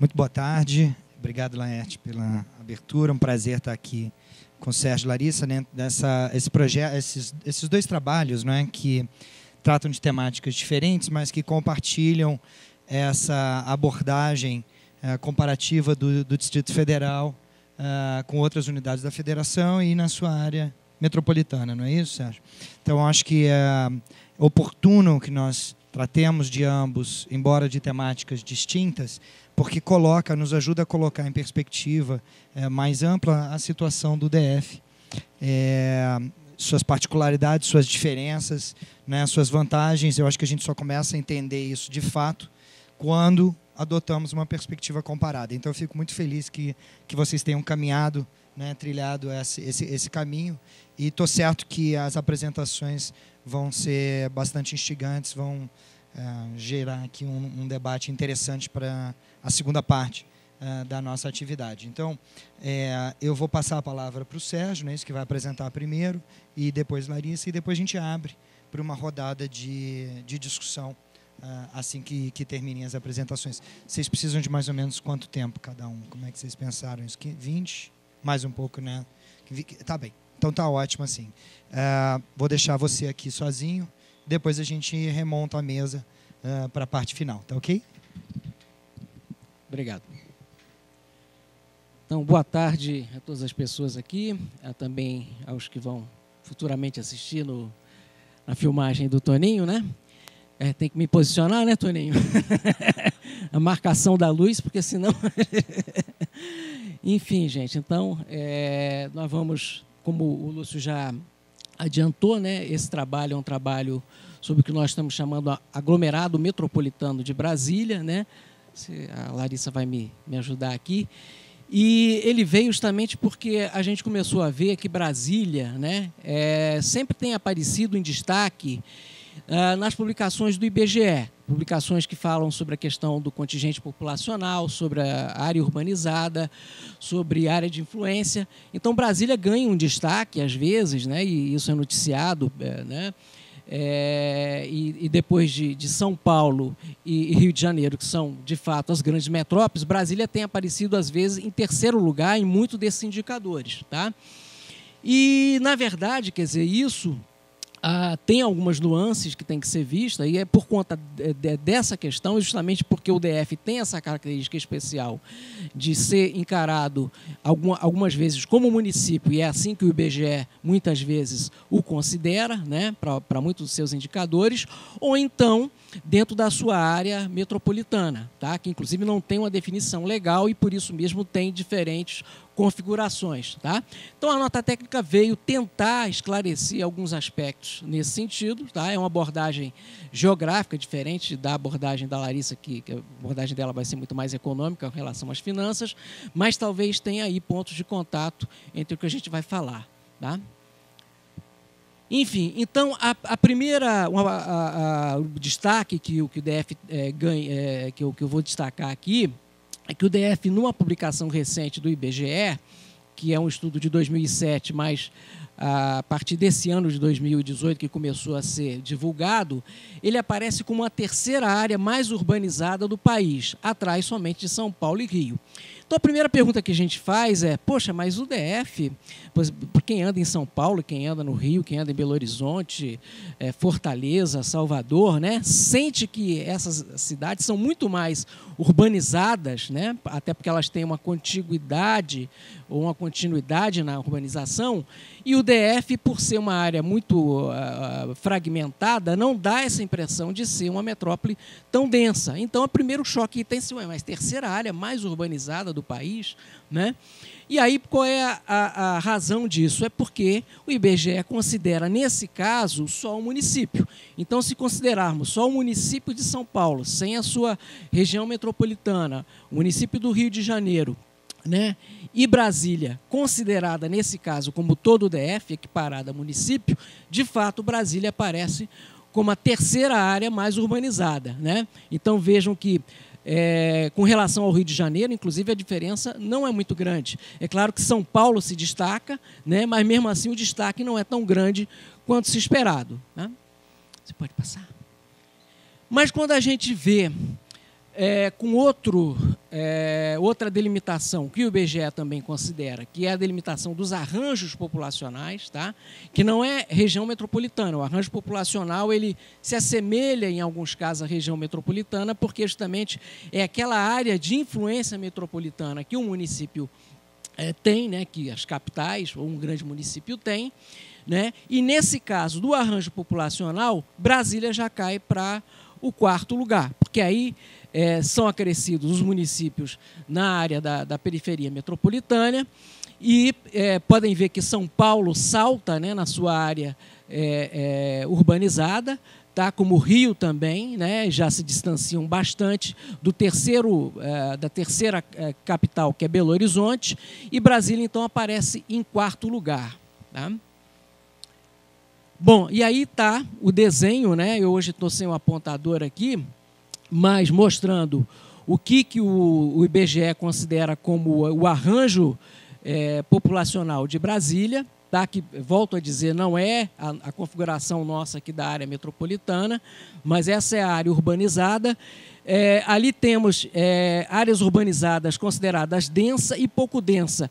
Muito boa tarde. Obrigado, Laerte, pela abertura. Um prazer estar aqui com o Sérgio e Larissa, né, esse projeto, esses dois trabalhos, né, que tratam de temáticas diferentes, mas que compartilham essa abordagem comparativa do Distrito Federal com outras unidades da Federação e na sua área metropolitana, não é isso, Sérgio? Então, acho que é oportuno que nós tratemos de ambos, embora de temáticas distintas, porque nos ajuda a colocar em perspectiva mais ampla a situação do DF, suas particularidades, suas diferenças, né, suas vantagens. Eu acho que a gente só começa a entender isso de fato quando adotamos uma perspectiva comparada. Então, eu fico muito feliz que vocês tenham caminhado, né, trilhado esse caminho, e estou certo que as apresentações vão ser bastante instigantes, vão gerar aqui um debate interessante para a segunda parte da nossa atividade. Então, eu vou passar a palavra para o Sérgio, né, isso que vai apresentar primeiro, e depois Larissa, e depois a gente abre para uma rodada de discussão assim que terminem as apresentações. Vocês precisam de mais ou menos quanto tempo cada um? Como é que vocês pensaram isso? 20? Mais um pouco, né? Tá bem. Então tá ótimo assim. Vou deixar você aqui sozinho, depois a gente remonta a mesa para a parte final, tá ok? Obrigado. Então, boa tarde a todas as pessoas aqui, também aos que vão futuramente assistir na filmagem do Toninho, né? Tem que me posicionar, né, Toninho? A marcação da luz, porque senão... Enfim, gente, então, nós vamos, como o Lúcio já adiantou, né, esse trabalho é um trabalho sobre o que nós estamos chamando aglomerado metropolitano de Brasília, né? A Larissa vai me ajudar aqui. E ele veio justamente porque a gente começou a ver que Brasília, né, sempre tem aparecido em destaque nas publicações do IBGE, publicações que falam sobre a questão do contingente populacional, sobre a área urbanizada, sobre área de influência. Então, Brasília ganha um destaque, às vezes, né, e isso é noticiado, né, e depois de São Paulo e Rio de Janeiro, que são, de fato, as grandes metrópoles, Brasília tem aparecido, às vezes, em terceiro lugar em muitos desses indicadores. Tá? E, na verdade, quer dizer, isso... tem algumas nuances que tem que ser vista, e é por conta dessa questão, justamente porque o DF tem essa característica especial de ser encarado algumas vezes como município, e é assim que o IBGE muitas vezes o considera, né, para muitos dos seus indicadores, ou então dentro da sua área metropolitana, tá? Que inclusive não tem uma definição legal e por isso mesmo tem diferentes configurações. Tá? Então, a nota técnica veio tentar esclarecer alguns aspectos nesse sentido. Tá? É uma abordagem geográfica diferente da abordagem da Larissa, que a abordagem dela vai ser muito mais econômica em relação às finanças, mas talvez tenha aí pontos de contato entre o que a gente vai falar. Tá? Enfim, então, a primeira, o destaque que o DF ganha, que eu vou destacar aqui, é que o DF, numa publicação recente do IBGE, que é um estudo de 2007, mas a partir desse ano de 2018, que começou a ser divulgado, ele aparece como a terceira área mais urbanizada do país, atrás somente de São Paulo e Rio. Então, a primeira pergunta que a gente faz é, poxa, mas o DF, por quem anda em São Paulo, quem anda no Rio, quem anda em Belo Horizonte, Fortaleza, Salvador, né, sente que essas cidades são muito mais urbanizadas, né, até porque elas têm uma contiguidade ou uma continuidade na urbanização, e o DF, por ser uma área muito fragmentada, não dá essa impressão de ser uma metrópole tão densa. Então, o primeiro choque tem sido, mas terceira área mais urbanizada do país, né? E aí, qual é a razão disso? É porque o IBGE considera, nesse caso, só o município. Então, se considerarmos só o município de São Paulo, sem a sua região metropolitana, o município do Rio de Janeiro, né, e Brasília, considerada, nesse caso, como todo o DF, equiparada a município, de fato, Brasília aparece como a terceira área mais urbanizada. Né? Então, vejam que, com relação ao Rio de Janeiro, inclusive, a diferença não é muito grande. É claro que São Paulo se destaca, né, mas, mesmo assim, o destaque não é tão grande quanto se esperado. Né? Você pode passar? Mas, quando a gente vê com outro outra delimitação que o IBGE também considera, que é a delimitação dos arranjos populacionais, tá? Que não é região metropolitana. O arranjo populacional ele se assemelha, em alguns casos, à região metropolitana, porque justamente é aquela área de influência metropolitana que um município tem, né? Que as capitais ou um grande município tem, né? E, nesse caso do arranjo populacional, Brasília já cai para o 4º lugar, porque aí são acrescidos os municípios na área da periferia metropolitana e podem ver que São Paulo salta, né, na sua área urbanizada, tá? Como o Rio também, né, já se distanciam bastante da terceira capital, que é Belo Horizonte, e Brasília, então, aparece em 4º lugar. Tá? Bom, e aí está o desenho, né? Eu hoje estou sem o apontador aqui, mas mostrando o que o IBGE considera como o arranjo populacional de Brasília, tá? Que, volto a dizer, não é a configuração nossa aqui da área metropolitana, mas essa é a área urbanizada. Ali temos áreas urbanizadas consideradas densa e pouco densa.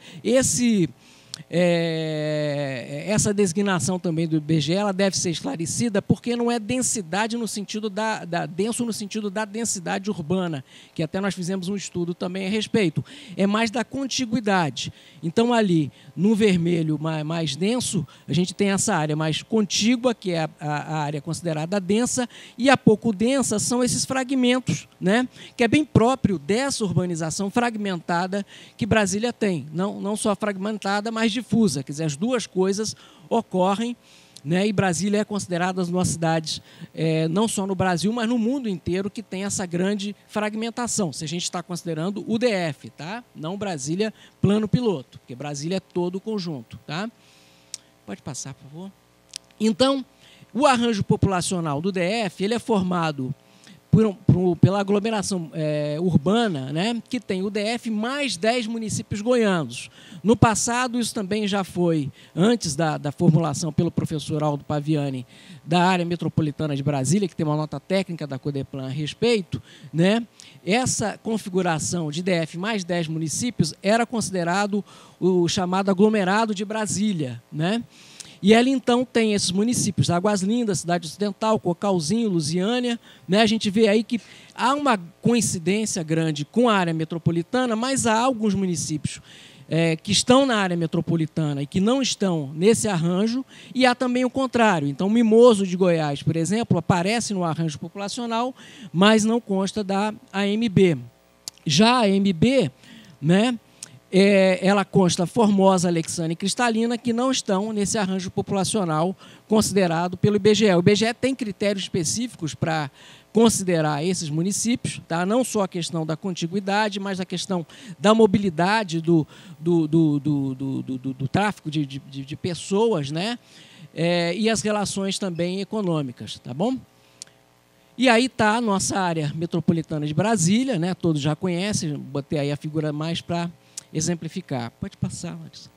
Essa designação também do IBGE ela deve ser esclarecida porque não é densidade no sentido denso no sentido da densidade urbana, que até nós fizemos um estudo também a respeito, é mais da contiguidade. Então, ali, no vermelho mais denso, a gente tem essa área mais contígua, que é a área considerada densa, e a pouco densa são esses fragmentos, né, que é bem próprio dessa urbanização fragmentada que Brasília tem, não só fragmentada, mas difusa, quer dizer, as duas coisas ocorrem, né, e Brasília é considerada uma cidade, não só no Brasil, mas no mundo inteiro, que tem essa grande fragmentação, se a gente está considerando o DF, tá? Não Brasília plano piloto, porque Brasília é todo o conjunto. Tá? Pode passar, por favor. Então, o arranjo populacional do DF ele é formado pela aglomeração urbana, né, que tem o DF mais 10 municípios goianos. No passado, isso também já foi, antes da formulação pelo professor Aldo Paviani, da área metropolitana de Brasília, que tem uma nota técnica da Codeplan a respeito, né, essa configuração de DF mais 10 municípios era considerado o chamado aglomerado de Brasília, né? E ela, então, tem esses municípios, Águas Lindas, Cidade Ocidental, Cocalzinho, Lusiânia, né? A gente vê aí que há uma coincidência grande com a área metropolitana, mas há alguns municípios que estão na área metropolitana e que não estão nesse arranjo, e há também o contrário. Então, Mimoso de Goiás, por exemplo, aparece no arranjo populacional, mas não consta da AMB. Já a AMB, né, ela consta Formosa, Alexandre e Cristalina, que não estão nesse arranjo populacional considerado pelo IBGE. O IBGE tem critérios específicos para considerar esses municípios, tá? Não só a questão da contiguidade, mas a questão da mobilidade, do tráfico de pessoas, né? E as relações também econômicas. Tá bom? E aí está a nossa área metropolitana de Brasília, né? Todos já conhecem, botei aí a figura mais para exemplificar. Pode passar, Larissa.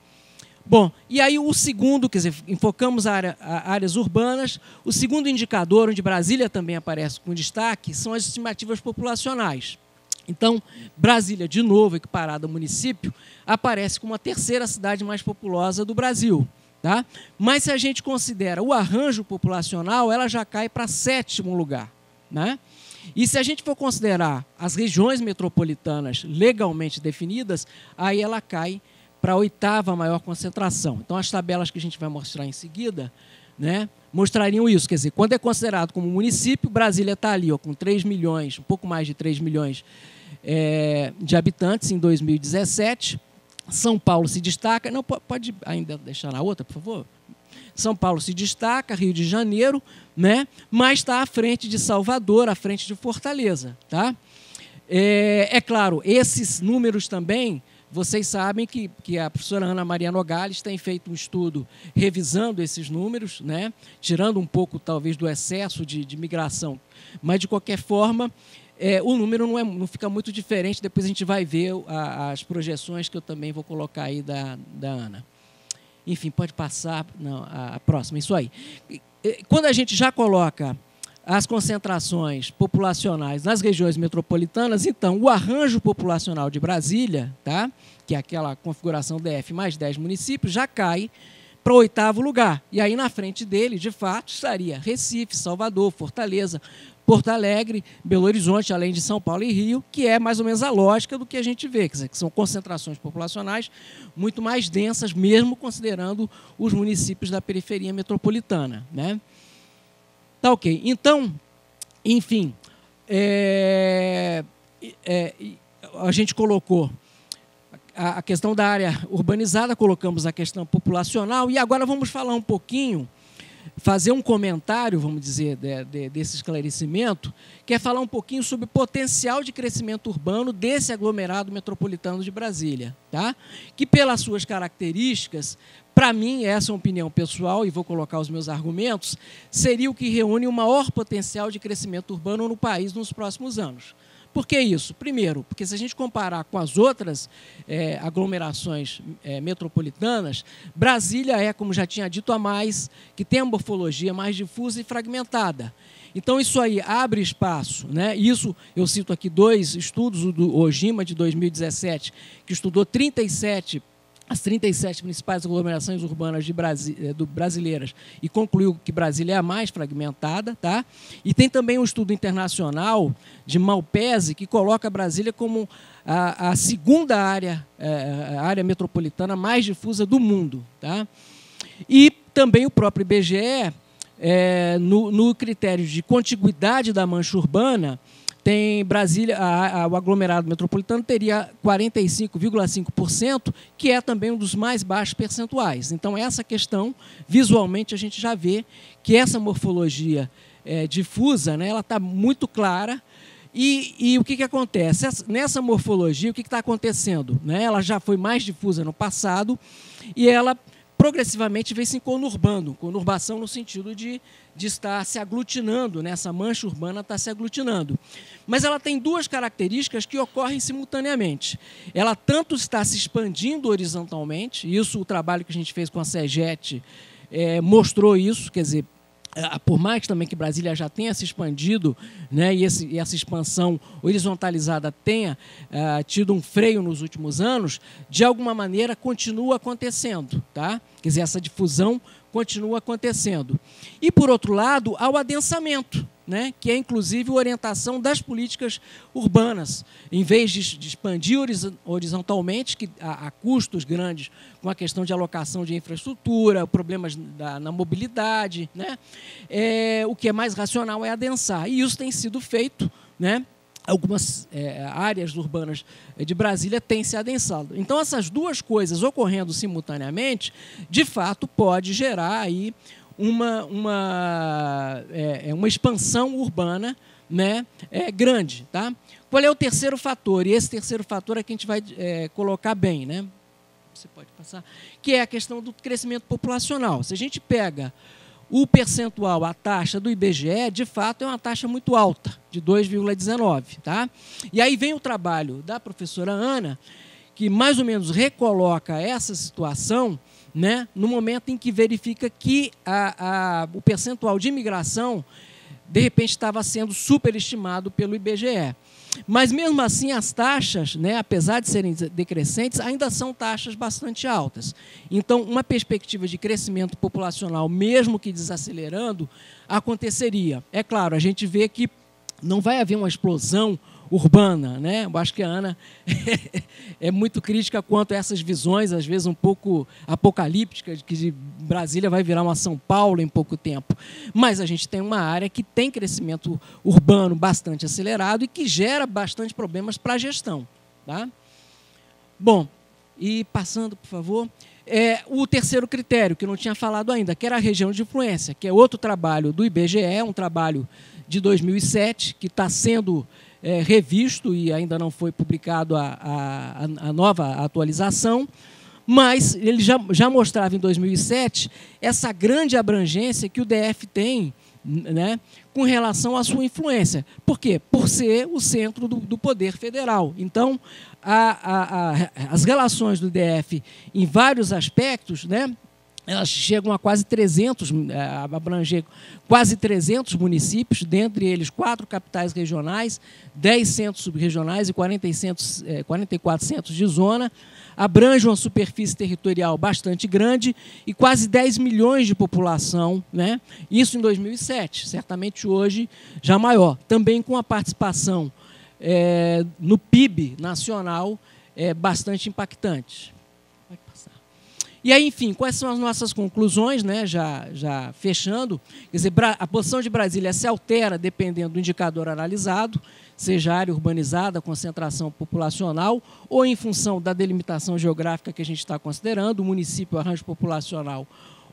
Bom, e aí o segundo, quer dizer, enfocamos áreas urbanas. O segundo indicador, onde Brasília também aparece com destaque, são as estimativas populacionais. Então, Brasília, de novo, equiparada ao município, aparece como a terceira cidade mais populosa do Brasil. Tá? Mas, se a gente considera o arranjo populacional, ela já cai para 7º lugar. Né? E se a gente for considerar as regiões metropolitanas legalmente definidas, aí ela cai para a 8ª maior concentração. Então, as tabelas que a gente vai mostrar em seguida, né, mostrariam isso. Quer dizer, quando é considerado como município, Brasília está ali, ó, com 3 milhões, um pouco mais de 3 milhões de habitantes em 2017. São Paulo se destaca. Não, pode ainda deixar na outra, por favor? São Paulo se destaca, Rio de Janeiro, né? Mas está à frente de Salvador, à frente de Fortaleza. Tá? É claro, esses números também, vocês sabem que a professora Ana Maria Nogales tem feito um estudo revisando esses números, né? Tirando um pouco, talvez, do excesso de migração. Mas, de qualquer forma, o número não fica muito diferente. Depois a gente vai ver as projeções que eu também vou colocar aí da Ana. Enfim, pode passar a próxima, isso aí. Quando a gente já coloca as concentrações populacionais nas regiões metropolitanas, então o arranjo populacional de Brasília, tá? Que é aquela configuração DF mais 10 municípios, já cai para o 8º lugar. E aí, na frente dele, de fato, estaria Recife, Salvador, Fortaleza, Porto Alegre, Belo Horizonte, além de São Paulo e Rio, que é mais ou menos a lógica do que a gente vê, quer dizer, que são concentrações populacionais muito mais densas, mesmo considerando os municípios da periferia metropolitana, né? Tá ok. Então, enfim, a gente colocou a questão da área urbanizada, colocamos a questão populacional, e agora vamos falar um pouquinho, fazer um comentário, vamos dizer, desse esclarecimento, que é falar um pouquinho sobre o potencial de crescimento urbano desse aglomerado metropolitano de Brasília, tá? Que, pelas suas características, para mim, essa é uma opinião pessoal, e vou colocar os meus argumentos, seria o que reúne o maior potencial de crescimento urbano no país nos próximos anos. Por que isso? Primeiro, porque se a gente comparar com as outras aglomerações metropolitanas, Brasília é, como já tinha dito, a mais, que tem a morfologia mais difusa e fragmentada. Então, isso aí abre espaço, né? Isso, eu cito aqui 2 estudos, o do OGIMA, de 2017, que estudou as 37 principais aglomerações urbanas brasileiras e concluiu que Brasília é a mais fragmentada, tá? E tem também um estudo internacional de Malpese que coloca Brasília como a segunda área metropolitana mais difusa do mundo, tá? E também o próprio IBGE, no critério de contiguidade da mancha urbana, tem Brasília, o aglomerado metropolitano teria 45,5%, que é também um dos mais baixos percentuais. Então, essa questão, visualmente, a gente já vê que essa morfologia difusa, né, ela está muito clara. E o que acontece? Nessa morfologia, o que está acontecendo? Né? Ela já foi mais difusa no passado e ela progressivamente vem se conurbando, conurbação no sentido de estar se aglutinando, né? Essa mancha urbana está se aglutinando. Mas ela tem 2 características que ocorrem simultaneamente. Ela tanto está se expandindo horizontalmente, isso o trabalho que a gente fez com a SEGET mostrou isso, quer dizer, por mais também que Brasília já tenha se expandido, né, e essa expansão horizontalizada tenha tido um freio nos últimos anos, de alguma maneira continua acontecendo, tá? Quer dizer, essa difusão continua acontecendo. E, por outro lado, há o adensamento, né, que é, inclusive, a orientação das políticas urbanas. Em vez de expandir horizontalmente, que há custos grandes com a questão de alocação de infraestrutura, problemas na mobilidade, né, o que é mais racional é adensar. E isso tem sido feito, né? Algumas áreas urbanas de Brasília têm se adensado. Então, essas 2 coisas ocorrendo simultaneamente, de fato, pode gerar aí uma expansão urbana, né, grande. Tá? Qual é o terceiro fator? E esse terceiro fator é que a gente vai colocar bem, né? Você pode passar, que é a questão do crescimento populacional. Se a gente pega o percentual, a taxa do IBGE, de fato, é uma taxa muito alta, de 2,19. Tá? E aí vem o trabalho da professora Ana, que mais ou menos recoloca essa situação, né, no momento em que verifica que o percentual de imigração, de repente, estava sendo superestimado pelo IBGE. Mas, mesmo assim, as taxas, né, apesar de serem decrescentes, ainda são taxas bastante altas. Então, uma perspectiva de crescimento populacional, mesmo que desacelerando, aconteceria. É claro, a gente vê que não vai haver uma explosão urbana, né? Eu acho que a Ana é muito crítica quanto a essas visões, às vezes um pouco apocalípticas, que de Brasília vai virar uma São Paulo em pouco tempo. Mas a gente tem uma área que tem crescimento urbano bastante acelerado e que gera bastante problemas para a gestão. Tá? Bom, e passando, por favor, o terceiro critério, que eu não tinha falado ainda, que era a região de influência, que é outro trabalho do IBGE, um trabalho de 2007, que está sendo revisto e ainda não foi publicado a nova atualização, mas ele já mostrava em 2007 essa grande abrangência que o DF tem, né, com relação à sua influência. Por quê? Por ser o centro do poder federal. Então, as relações do DF, em vários aspectos, né, elas chegam a quase 300, a abranger quase 300 municípios, dentre eles 4 capitais regionais, 10 centros subregionais e 44 centros de zona, abrange uma superfície territorial bastante grande e quase 10 milhões de população, né? Isso em 2007, certamente hoje já maior, também com a participação no PIB nacional bastante impactante. E aí, enfim, quais são as nossas conclusões, né? Já fechando, quer dizer, a posição de Brasília se altera dependendo do indicador analisado, seja área urbanizada, concentração populacional, ou em função da delimitação geográfica que a gente está considerando, o município, arranjo populacional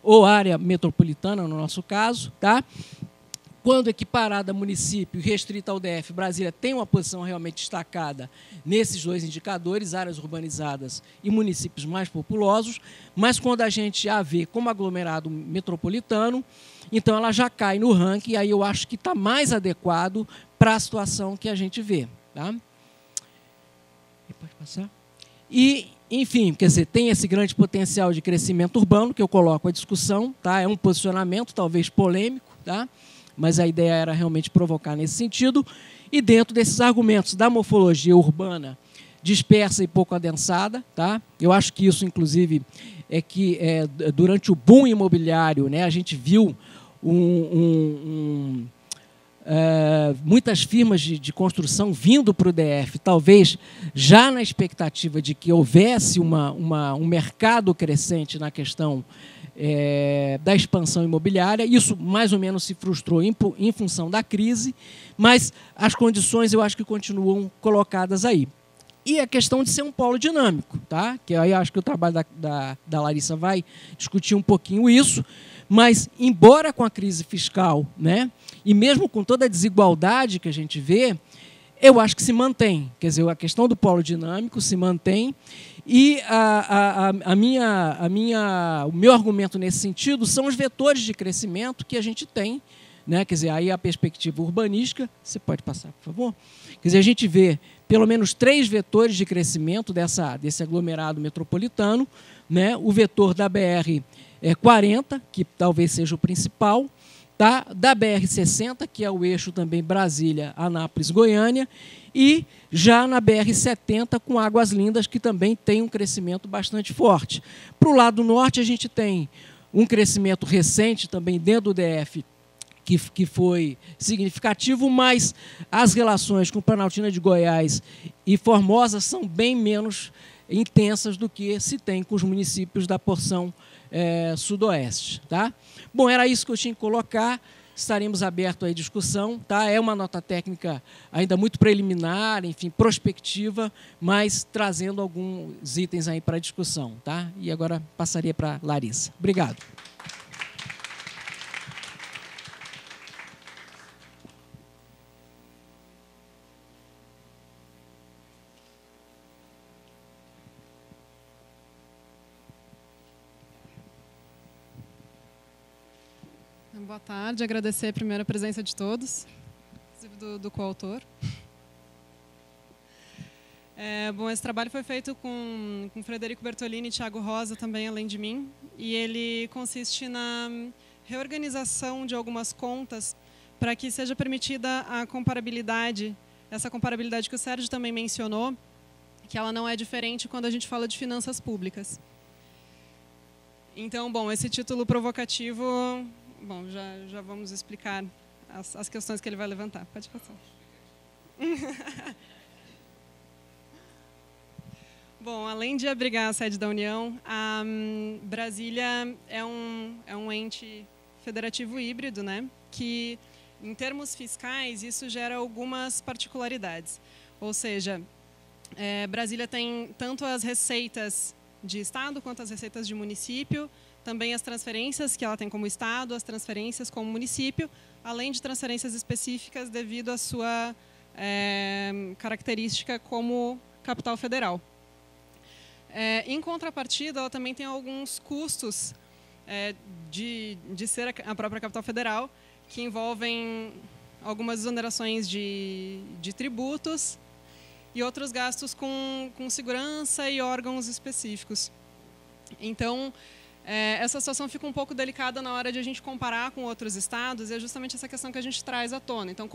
ou área metropolitana, no nosso caso, tá? Quando equiparada a município e restrita ao DF, Brasília tem uma posição realmente destacada nesses 2 indicadores, áreas urbanizadas e municípios mais populosos, mas quando a gente a vê como aglomerado metropolitano, então ela já cai no ranking, e aí eu acho que está mais adequado para a situação que a gente vê. Tá? Pode passar? E, enfim, quer dizer, tem esse grande potencial de crescimento urbano, que eu coloco à discussão, tá? É um posicionamento talvez polêmico, tá? Mas a ideia era realmente provocar nesse sentido, e dentro desses argumentos da morfologia urbana dispersa e pouco adensada, tá? Eu acho que isso, inclusive, é que durante o boom imobiliário, né, a gente viu muitas firmas de construção vindo para o DF, talvez já na expectativa de que houvesse um mercado crescente na questão da expansão imobiliária. Isso mais ou menos se frustrou em função da crise, mas as condições eu acho que continuam colocadas aí. E a questão de ser um polo dinâmico, tá? Que aí acho que o trabalho da Larissa vai discutir um pouquinho isso, mas embora com a crise fiscal, né, e mesmo com toda a desigualdade que a gente vê, eu acho que se mantém. Quer dizer, a questão do polo dinâmico se mantém. E o meu argumento nesse sentido são os vetores de crescimento que a gente tem, né? Quer dizer, aí a perspectiva urbanística, você pode passar, por favor? Quer dizer, a gente vê pelo menos 3 vetores de crescimento desse aglomerado metropolitano, né? O vetor da BR-40, que talvez seja o principal, tá? Da BR-60, que é o eixo também Brasília, Anápolis, Goiânia, e já na BR-70 com Águas Lindas, que também tem um crescimento bastante forte. Para o lado norte, a gente tem um crescimento recente também dentro do DF, que foi significativo, mas as relações com Planaltina de Goiás e Formosa são bem menos intensas do que se tem com os municípios da porção sudoeste. Tá? Bom, era isso que eu tinha que colocar. Estaremos abertos à discussão. Tá? É uma nota técnica ainda muito preliminar, enfim, prospectiva, mas trazendo alguns itens aí para a discussão. Tá? E agora passaria para a Larissa. Obrigado. Boa tarde, agradecer primeiro a presença de todos, inclusive do coautor. Bom, esse trabalho foi feito com Frederico Bertolini e Thiago Rosa, também além de mim, e ele consiste na reorganização de algumas contas para que seja permitida a comparabilidade, essa comparabilidade que o Sérgio também mencionou, que ela não é diferente quando a gente fala de finanças públicas. Então, bom, esse título provocativo... Bom, já vamos explicar as questões que ele vai levantar. Pode passar. Bom, além de abrigar a sede da União, a Brasília é um ente federativo híbrido, né? Que, em termos fiscais, isso gera algumas particularidades. Ou seja, Brasília tem tanto as receitas de Estado quanto as receitas de município, também as transferências que ela tem como Estado, as transferências como município, além de transferências específicas devido à sua característica como capital federal. Em contrapartida, ela também tem alguns custos de ser a própria capital federal, que envolvem algumas exonerações de tributos e outros gastos com segurança e órgãos específicos. Então, essa situação fica um pouco delicada na hora de a gente comparar com outros estados, e é justamente essa questão que a gente traz à tona. Então,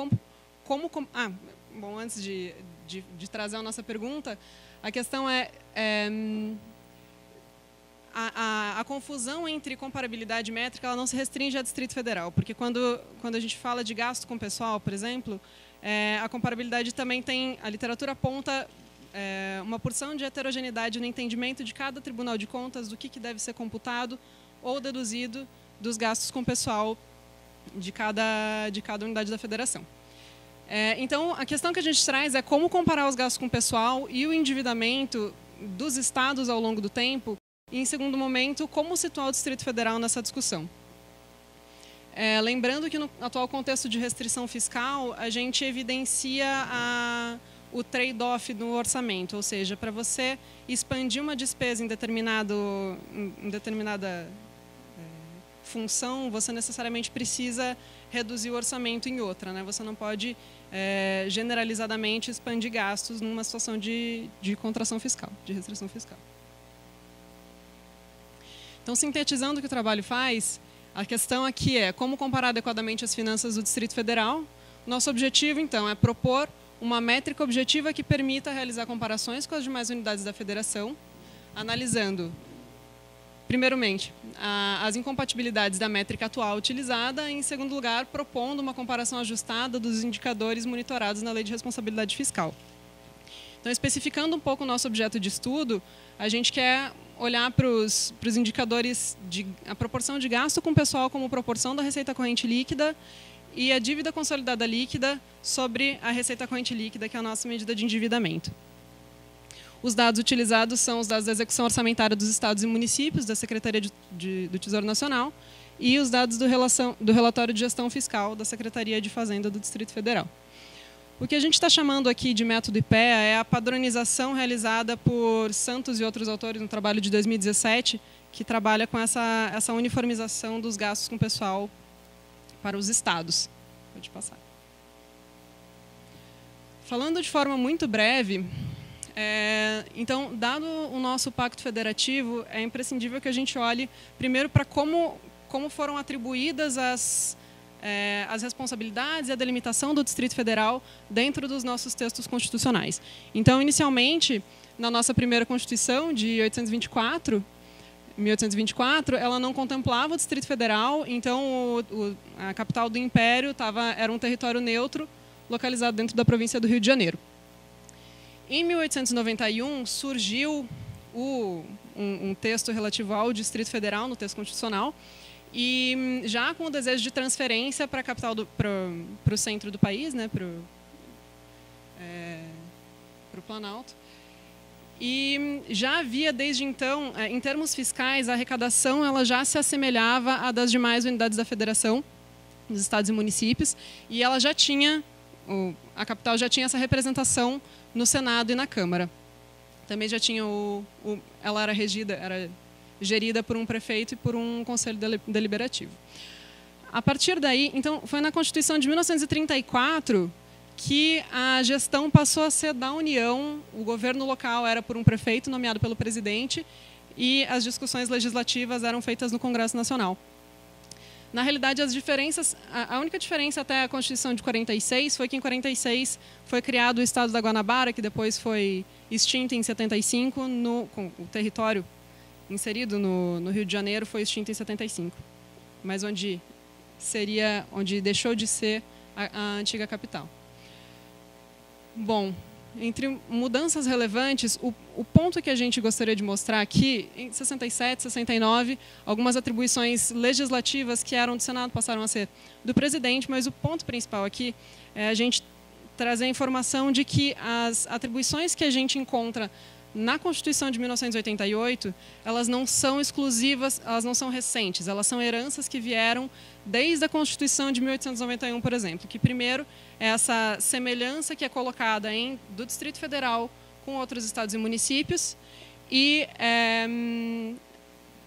bom, antes de trazer a nossa pergunta, a questão a confusão entre comparabilidade e métrica, ela não se restringe ao Distrito Federal, porque quando a gente fala de gasto com pessoal, por exemplo, a comparabilidade também tem, a literatura aponta uma porção de heterogeneidade no entendimento de cada Tribunal de Contas do que deve ser computado ou deduzido dos gastos com pessoal de cada unidade da federação. Então, a questão que a gente traz é como comparar os gastos com pessoal e o endividamento dos estados ao longo do tempo, e, em segundo momento, como situar o Distrito Federal nessa discussão. Lembrando que no atual contexto de restrição fiscal, a gente evidencia o trade-off no orçamento, ou seja, para você expandir uma despesa em determinada função, você necessariamente precisa reduzir o orçamento em outra, né? Você não pode generalizadamente expandir gastos numa situação de contração fiscal, de restrição fiscal. Então, sintetizando o que o trabalho faz, a questão aqui é como comparar adequadamente as finanças do Distrito Federal. Nosso objetivo, então, é propor uma métrica objetiva que permita realizar comparações com as demais unidades da federação, analisando, primeiramente, as incompatibilidades da métrica atual utilizada e, em segundo lugar, propondo uma comparação ajustada dos indicadores monitorados na Lei de Responsabilidade Fiscal. Então, especificando um pouco o nosso objeto de estudo, a gente quer olhar para os indicadores a proporção de gasto com pessoal como proporção da receita corrente líquida e a dívida consolidada líquida sobre a receita corrente líquida, que é a nossa medida de endividamento. Os dados utilizados são os dados da execução orçamentária dos estados e municípios, da Secretaria do Tesouro Nacional, e os dados do relatório de gestão fiscal da Secretaria de Fazenda do Distrito Federal. O que a gente está chamando aqui de método IPEA é a padronização realizada por Santos e outros autores no trabalho de 2017, que trabalha com essa uniformização dos gastos com pessoal para os estados. Pode passar. Falando de forma muito breve, então, dado o nosso pacto federativo, é imprescindível que a gente olhe primeiro para como foram atribuídas as responsabilidades e a delimitação do Distrito Federal dentro dos nossos textos constitucionais. Então, inicialmente, na nossa primeira Constituição, de 1824, ela não contemplava o Distrito Federal, então a capital do Império era um território neutro, localizado dentro da província do Rio de Janeiro. Em 1891, surgiu um texto relativo ao Distrito Federal, no texto constitucional, e já com o desejo de transferência para a capital, para o centro do país, né, para o Planalto. E já havia, desde então, em termos fiscais, a arrecadação ela já se assemelhava à das demais unidades da federação, dos estados e municípios, e ela já tinha, a capital já tinha essa representação no Senado e na Câmara. Também já tinha ela era gerida por um prefeito e por um conselho deliberativo. A partir daí, então, foi na Constituição de 1934 que a gestão passou a ser da União, o governo local era por um prefeito nomeado pelo presidente e as discussões legislativas eram feitas no Congresso Nacional. Na realidade, a única diferença até a Constituição de 46 foi que em 46 foi criado o Estado da Guanabara, que depois foi extinto em 75, com o território inserido no Rio de Janeiro foi extinto em 75, mas onde deixou de ser a antiga capital. Bom, entre mudanças relevantes, o ponto que a gente gostaria de mostrar aqui, em 67, 69, algumas atribuições legislativas que eram do Senado passaram a ser do presidente, mas o ponto principal aqui é a gente trazer a informação de que as atribuições que a gente encontra na Constituição de 1988, elas não são exclusivas, elas não são recentes, elas são heranças que vieram desde a Constituição de 1891, por exemplo, que primeiro é essa semelhança que é colocada do Distrito Federal com outros estados e municípios e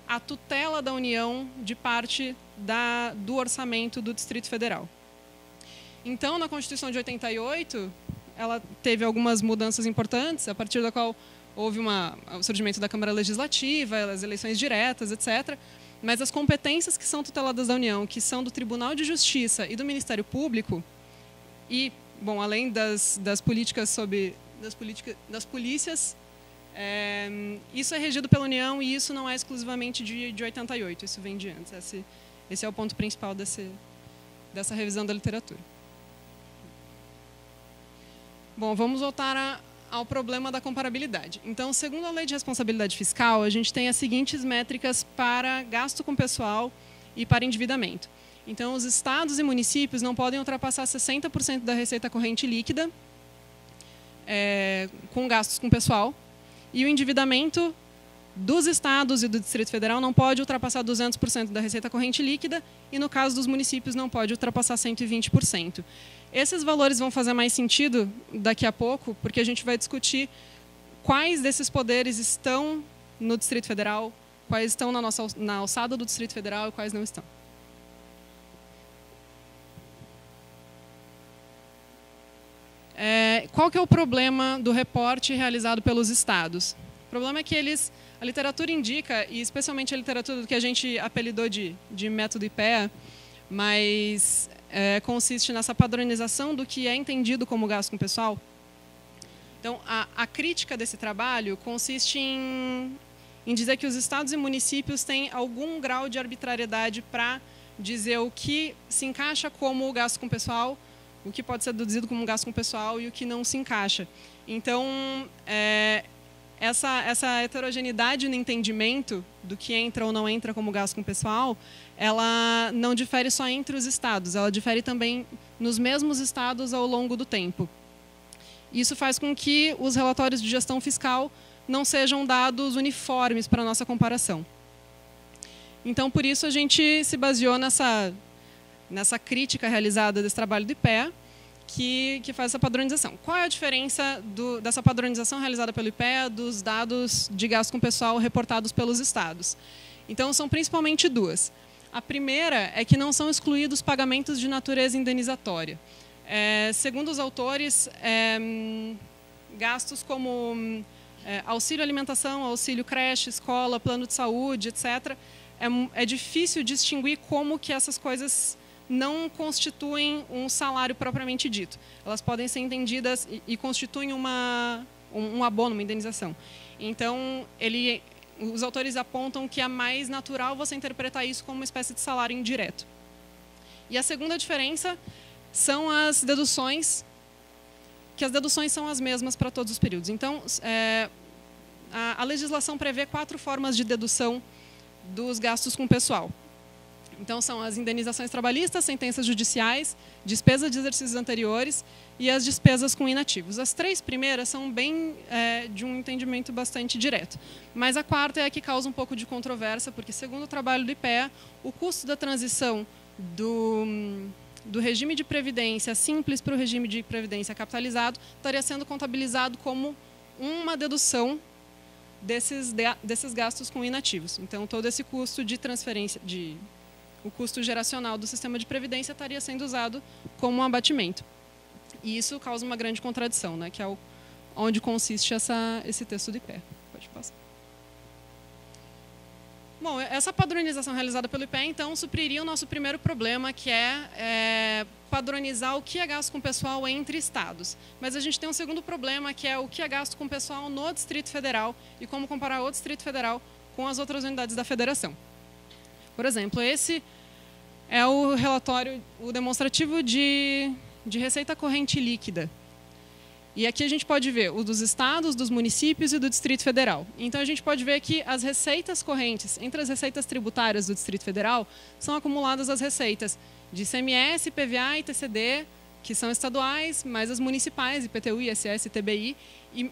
a tutela da União de parte do orçamento do Distrito Federal. Então, na Constituição de 88, ela teve algumas mudanças importantes, a partir da qual houve o surgimento da Câmara Legislativa, as eleições diretas, etc. Mas as competências que são tuteladas da União, que são do Tribunal de Justiça e do Ministério Público, e, bom, além das polícias, isso é regido pela União e isso não é exclusivamente de 88, isso vem de antes. Esse é o ponto principal dessa revisão da literatura. Bom, vamos voltar ao problema da comparabilidade. Então, segundo a Lei de Responsabilidade Fiscal, a gente tem as seguintes métricas para gasto com pessoal e para endividamento. Então, os estados e municípios não podem ultrapassar 60% da receita corrente líquida com gastos com pessoal, e o endividamento dos estados e do Distrito Federal não pode ultrapassar 200% da receita corrente líquida, e no caso dos municípios não pode ultrapassar 120%. Esses valores vão fazer mais sentido daqui a pouco, porque a gente vai discutir quais desses poderes estão no Distrito Federal, quais estão na alçada do Distrito Federal e quais não estão. Qual que é o problema do reporte realizado pelos estados? O problema é que a literatura indica, e especialmente a literatura do que a gente apelidou de método IPEA, mas consiste nessa padronização do que é entendido como gasto com pessoal. Então, a crítica desse trabalho consiste em dizer que os estados e municípios têm algum grau de arbitrariedade para dizer o que se encaixa como gasto com pessoal, o que pode ser deduzido como gasto com pessoal e o que não se encaixa. Então, essa heterogeneidade no entendimento do que entra ou não entra como gasto com pessoal, ela não difere só entre os estados, ela difere também nos mesmos estados ao longo do tempo. Isso faz com que os relatórios de gestão fiscal não sejam dados uniformes para a nossa comparação. Então, por isso, a gente se baseou nessa crítica realizada desse trabalho do IPEA, que faz essa padronização. Qual é a diferença dessa padronização realizada pelo IPEA dos dados de gasto com pessoal reportados pelos estados? Então, são principalmente duas. A primeira é que não são excluídos pagamentos de natureza indenizatória. Segundo os autores, gastos como auxílio alimentação, auxílio creche, escola, plano de saúde, etc., é difícil distinguir como que essas coisas não constituem um salário propriamente dito. Elas podem ser entendidas e constituem um abono, uma indenização. Então, os autores apontam que é mais natural você interpretar isso como uma espécie de salário indireto. E a segunda diferença são as deduções, que as deduções são as mesmas para todos os períodos. Então, a legislação prevê 4 formas de dedução dos gastos com pessoal. Então, são as indenizações trabalhistas, sentenças judiciais, despesas de exercícios anteriores e as despesas com inativos. As 3 primeiras são bem de um entendimento bastante direto. Mas a quarta é a que causa um pouco de controvérsia, porque, segundo o trabalho do IPEA, o custo da transição do regime de previdência simples para o regime de previdência capitalizado estaria sendo contabilizado como uma dedução desses gastos com inativos. Então, todo esse custo de transferência, o custo geracional do sistema de previdência estaria sendo usado como um abatimento. E isso causa uma grande contradição, né, que é onde consiste esse texto do IPEA. Pode passar. Bom, essa padronização realizada pelo IPEA, então, supriria o nosso primeiro problema, que é padronizar o que é gasto com pessoal entre estados. Mas a gente tem um segundo problema, que é o que é gasto com pessoal no Distrito Federal e como comparar o Distrito Federal com as outras unidades da Federação. Por exemplo, esse é o relatório, o demonstrativo de receita corrente líquida. E aqui a gente pode ver o dos estados, dos municípios e do Distrito Federal. Então, a gente pode ver que as receitas correntes, entre as receitas tributárias do Distrito Federal, são acumuladas as receitas de ICMS, PVA e TCD, que são estaduais, mais as municipais, IPTU, ISS e TBI, e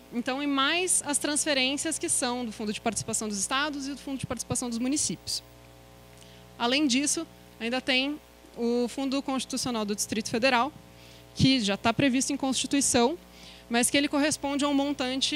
mais as transferências que são do Fundo de Participação dos Estados e do Fundo de Participação dos Municípios. Além disso, ainda tem o Fundo Constitucional do Distrito Federal, que já está previsto em Constituição, mas que ele corresponde a um montante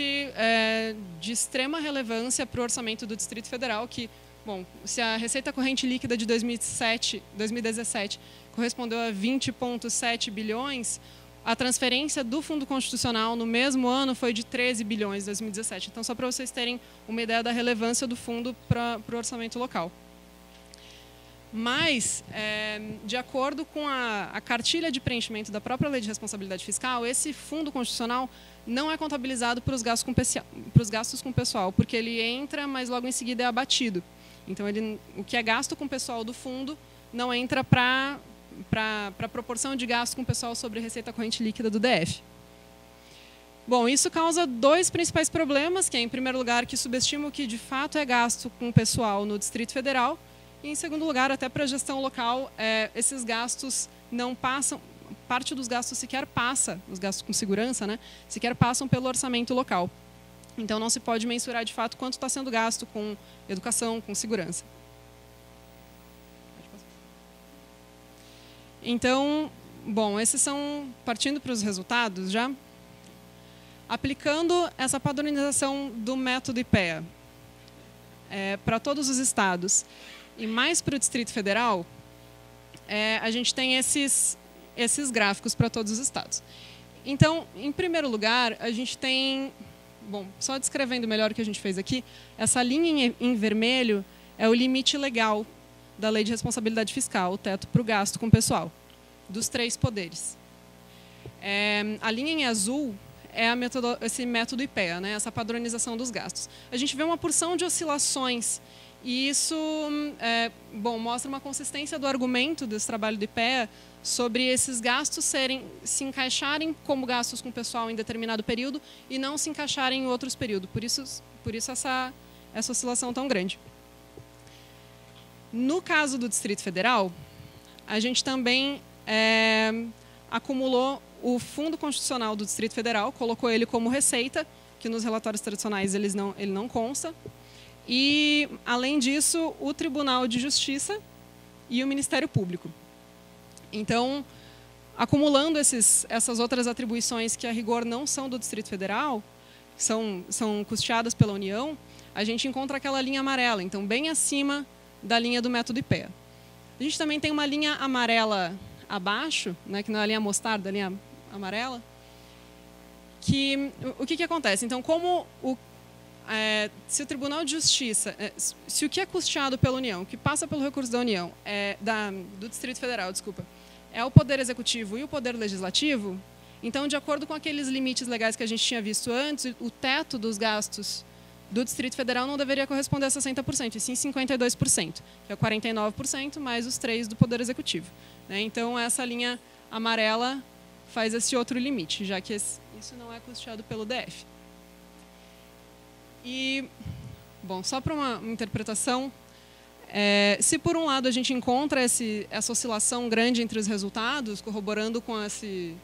de extrema relevância para o orçamento do Distrito Federal, que, bom, se a receita corrente líquida de 2017 correspondeu a 20,7 bilhões, a transferência do Fundo Constitucional no mesmo ano foi de 13 bilhões em 2017. Então, só para vocês terem uma ideia da relevância do fundo para o orçamento local. Mas, de acordo com a cartilha de preenchimento da própria Lei de Responsabilidade Fiscal, esse Fundo Constitucional não é contabilizado para os gastos com pessoal, porque ele entra, mas logo em seguida é abatido. Então, o que é gasto com pessoal do fundo não entra para a proporção de gasto com pessoal sobre receita corrente líquida do DF. Bom, isso causa dois principais problemas, que é, em primeiro lugar, que subestima o que de fato é gasto com pessoal no Distrito Federal, e, em segundo lugar, até para a gestão local, esses gastos não passam, parte dos gastos sequer passa, os gastos com segurança, né, sequer passam pelo orçamento local. Então, não se pode mensurar, de fato, quanto está sendo gasto com educação, com segurança. Então, bom, esses são, partindo para os resultados já, aplicando essa padronização do método IPEA para todos os estados e mais para o Distrito Federal, a gente tem esses gráficos para todos os estados. Então, em primeiro lugar, a gente tem, bom, só descrevendo melhor o que a gente fez aqui, essa linha em vermelho é o limite legal da Lei de Responsabilidade Fiscal, o teto para o gasto com pessoal, dos 3 poderes. A linha em azul é esse método IPEA, né, essa padronização dos gastos. A gente vê uma porção de oscilações e isso mostra uma consistência do argumento desse trabalho do IPEA sobre esses gastos se encaixarem como gastos com pessoal em determinado período e não se encaixarem em outros períodos. Por isso essa oscilação tão grande. No caso do Distrito Federal, a gente também acumulou o Fundo Constitucional do Distrito Federal, colocou ele como receita, que nos relatórios tradicionais ele não consta. E, além disso, o Tribunal de Justiça e o Ministério Público. Então, acumulando essas outras atribuições que, a rigor, não são do Distrito Federal, são custeadas pela União, a gente encontra aquela linha amarela, então, bem acima da linha do método IPEA. A gente também tem uma linha amarela abaixo, né, que não é a linha mostarda, a linha amarela, que o que acontece? Então, como se o Tribunal de Justiça, se o que é custeado pela União, que passa pelo recurso da União, do Distrito Federal, desculpa, é o Poder Executivo e o Poder Legislativo, então, de acordo com aqueles limites legais que a gente tinha visto antes, o teto dos gastos do Distrito Federal não deveria corresponder a 60%, e sim 52%, que é 49% mais os 3 do Poder Executivo. Né? Então, essa linha amarela faz esse outro limite, já que isso não é custeado pelo DF. E, bom, só para uma interpretação, se por um lado a gente encontra essa oscilação grande entre os resultados, corroborando com esse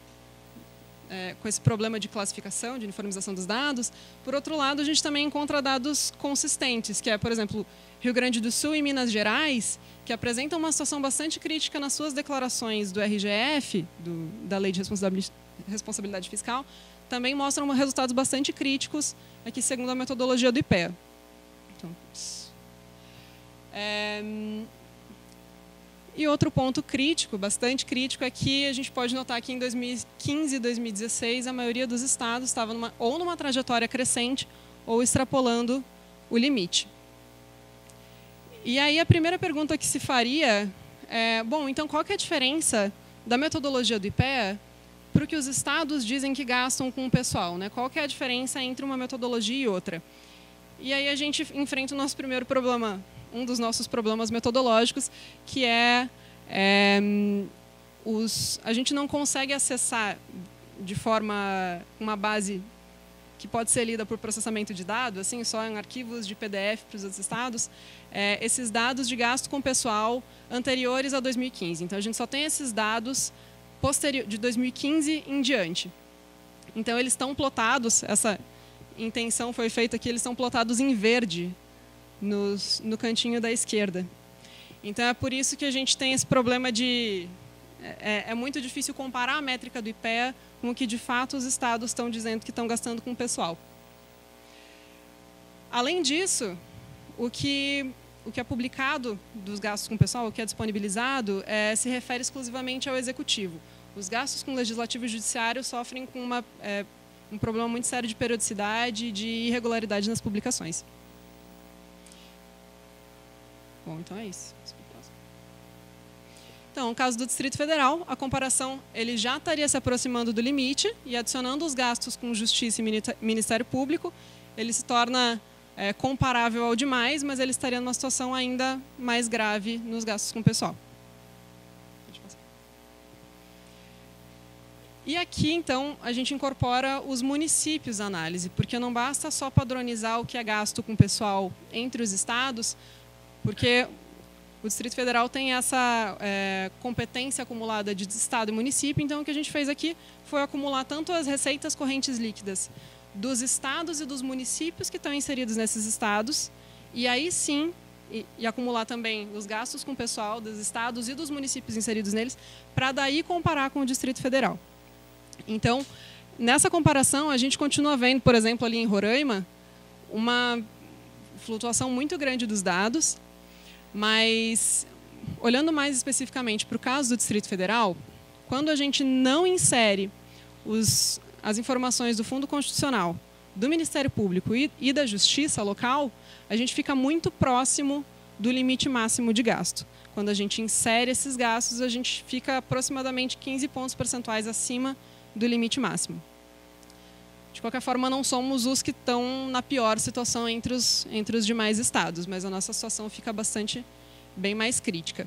problema de classificação, de uniformização dos dados, por outro lado a gente também encontra dados consistentes, que é, por exemplo, Rio Grande do Sul e Minas Gerais, que apresentam uma situação bastante crítica nas suas declarações do RGF, da Lei de Responsabilidade Fiscal, também mostram resultados bastante críticos aqui segundo a metodologia do IPEA. Então, e outro ponto crítico, bastante crítico, é que a gente pode notar que em 2015 e 2016 a maioria dos estados estava ou numa trajetória crescente ou extrapolando o limite. E aí a primeira pergunta que se faria bom, então qual que é a diferença da metodologia do IPEA para o que os estados dizem que gastam com o pessoal, né? Qual que é a diferença entre uma metodologia e outra? E aí a gente enfrenta o nosso primeiro problema, um dos nossos problemas metodológicos, que a gente não consegue acessar de forma, uma base que pode ser lida por processamento de dados, assim, só em arquivos de PDF para os outros estados, esses dados de gasto com pessoal anteriores a 2015. Então, a gente só tem esses dados de 2015 em diante. Então, eles estão plotados, essa intenção foi feita aqui, eles estão plotados em verde no cantinho da esquerda. Então, é por isso que a gente tem esse problema de... É muito difícil comparar a métrica do IPEA com o que, de fato, os estados estão dizendo que estão gastando com o pessoal. Além disso, o que é publicado dos gastos com o pessoal, o que é disponibilizado, se refere exclusivamente ao executivo. Os gastos com legislativo e judiciário sofrem com um problema muito sério de periodicidade e de irregularidade nas publicações. Bom, então é isso. Então, no caso do Distrito Federal, a comparação ele já estaria se aproximando do limite e adicionando os gastos com Justiça e Ministério Público, ele se torna comparável ao demais, mas ele estaria numa situação ainda mais grave nos gastos com o pessoal. E aqui, então, a gente incorpora os municípios à análise, porque não basta só padronizar o que é gasto com o pessoal entre os estados, porque o Distrito Federal tem essa competência acumulada de estado e município, então o que a gente fez aqui foi acumular tanto as receitas correntes líquidas dos estados e dos municípios que estão inseridos nesses estados, e aí sim, e acumular também os gastos com o pessoal dos estados e dos municípios inseridos neles, para daí comparar com o Distrito Federal. Então, nessa comparação, a gente continua vendo, por exemplo, ali em Roraima, uma flutuação muito grande dos dados, mas, olhando mais especificamente para o caso do Distrito Federal, quando a gente não insere as informações do Fundo Constitucional, do Ministério Público e da Justiça local, a gente fica muito próximo do limite máximo de gasto. Quando a gente insere esses gastos, a gente fica aproximadamente 15 pontos percentuais acima do limite máximo. De qualquer forma, não somos os que estão na pior situação entre os demais estados, mas a nossa situação fica bem mais crítica.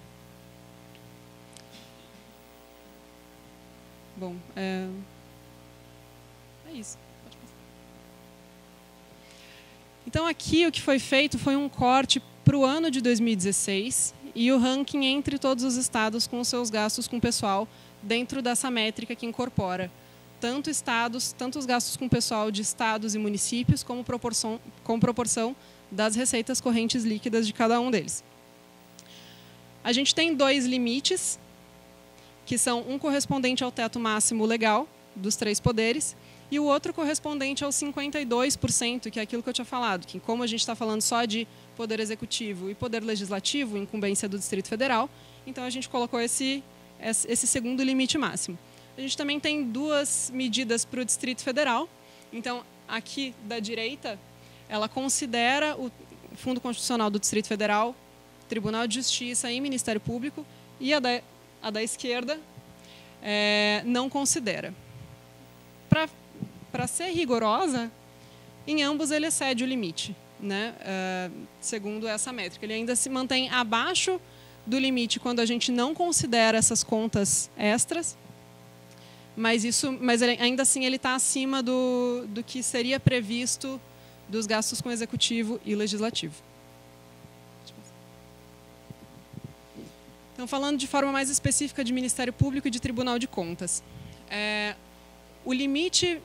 Bom, é isso. Pode passar. Então, aqui o que foi feito foi um corte para o ano de 2016 e o ranking entre todos os estados com os seus gastos com o pessoal dentro dessa métrica que incorpora tanto os gastos com o pessoal de estados e municípios, como proporção das receitas correntes líquidas de cada um deles. A gente tem 2 limites, que são um correspondente ao teto máximo legal dos 3 poderes, e o outro correspondente aos 52%, que é aquilo que eu tinha falado, que como a gente está falando só de poder executivo e poder legislativo, incumbência do Distrito Federal, então a gente colocou esse segundo limite máximo. A gente também tem 2 medidas para o Distrito Federal. Então, aqui da direita, ela considera o Fundo Constitucional do Distrito Federal, Tribunal de Justiça e Ministério Público, e a da esquerda não considera. Para ser rigorosa, em ambos ele excede o limite, né? Segundo essa métrica. Ele ainda se mantém abaixo do limite quando a gente não considera essas contas extras, mas ainda assim ele está acima do que seria previsto dos gastos com executivo e legislativo. Então, falando de forma mais específica de Ministério Público e de Tribunal de Contas, o limite,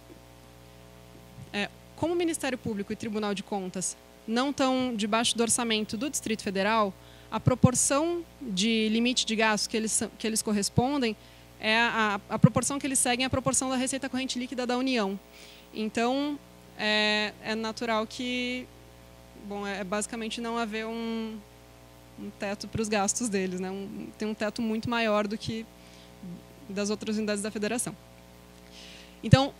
como o Ministério Público e Tribunal de Contas não estão debaixo do orçamento do Distrito Federal, a proporção de limite de gasto que eles correspondem a proporção que eles seguem é a proporção da receita corrente líquida da União. Então, é natural que, basicamente não haver um teto para os gastos deles, né? Tem um teto muito maior do que das outras unidades da federação. Então,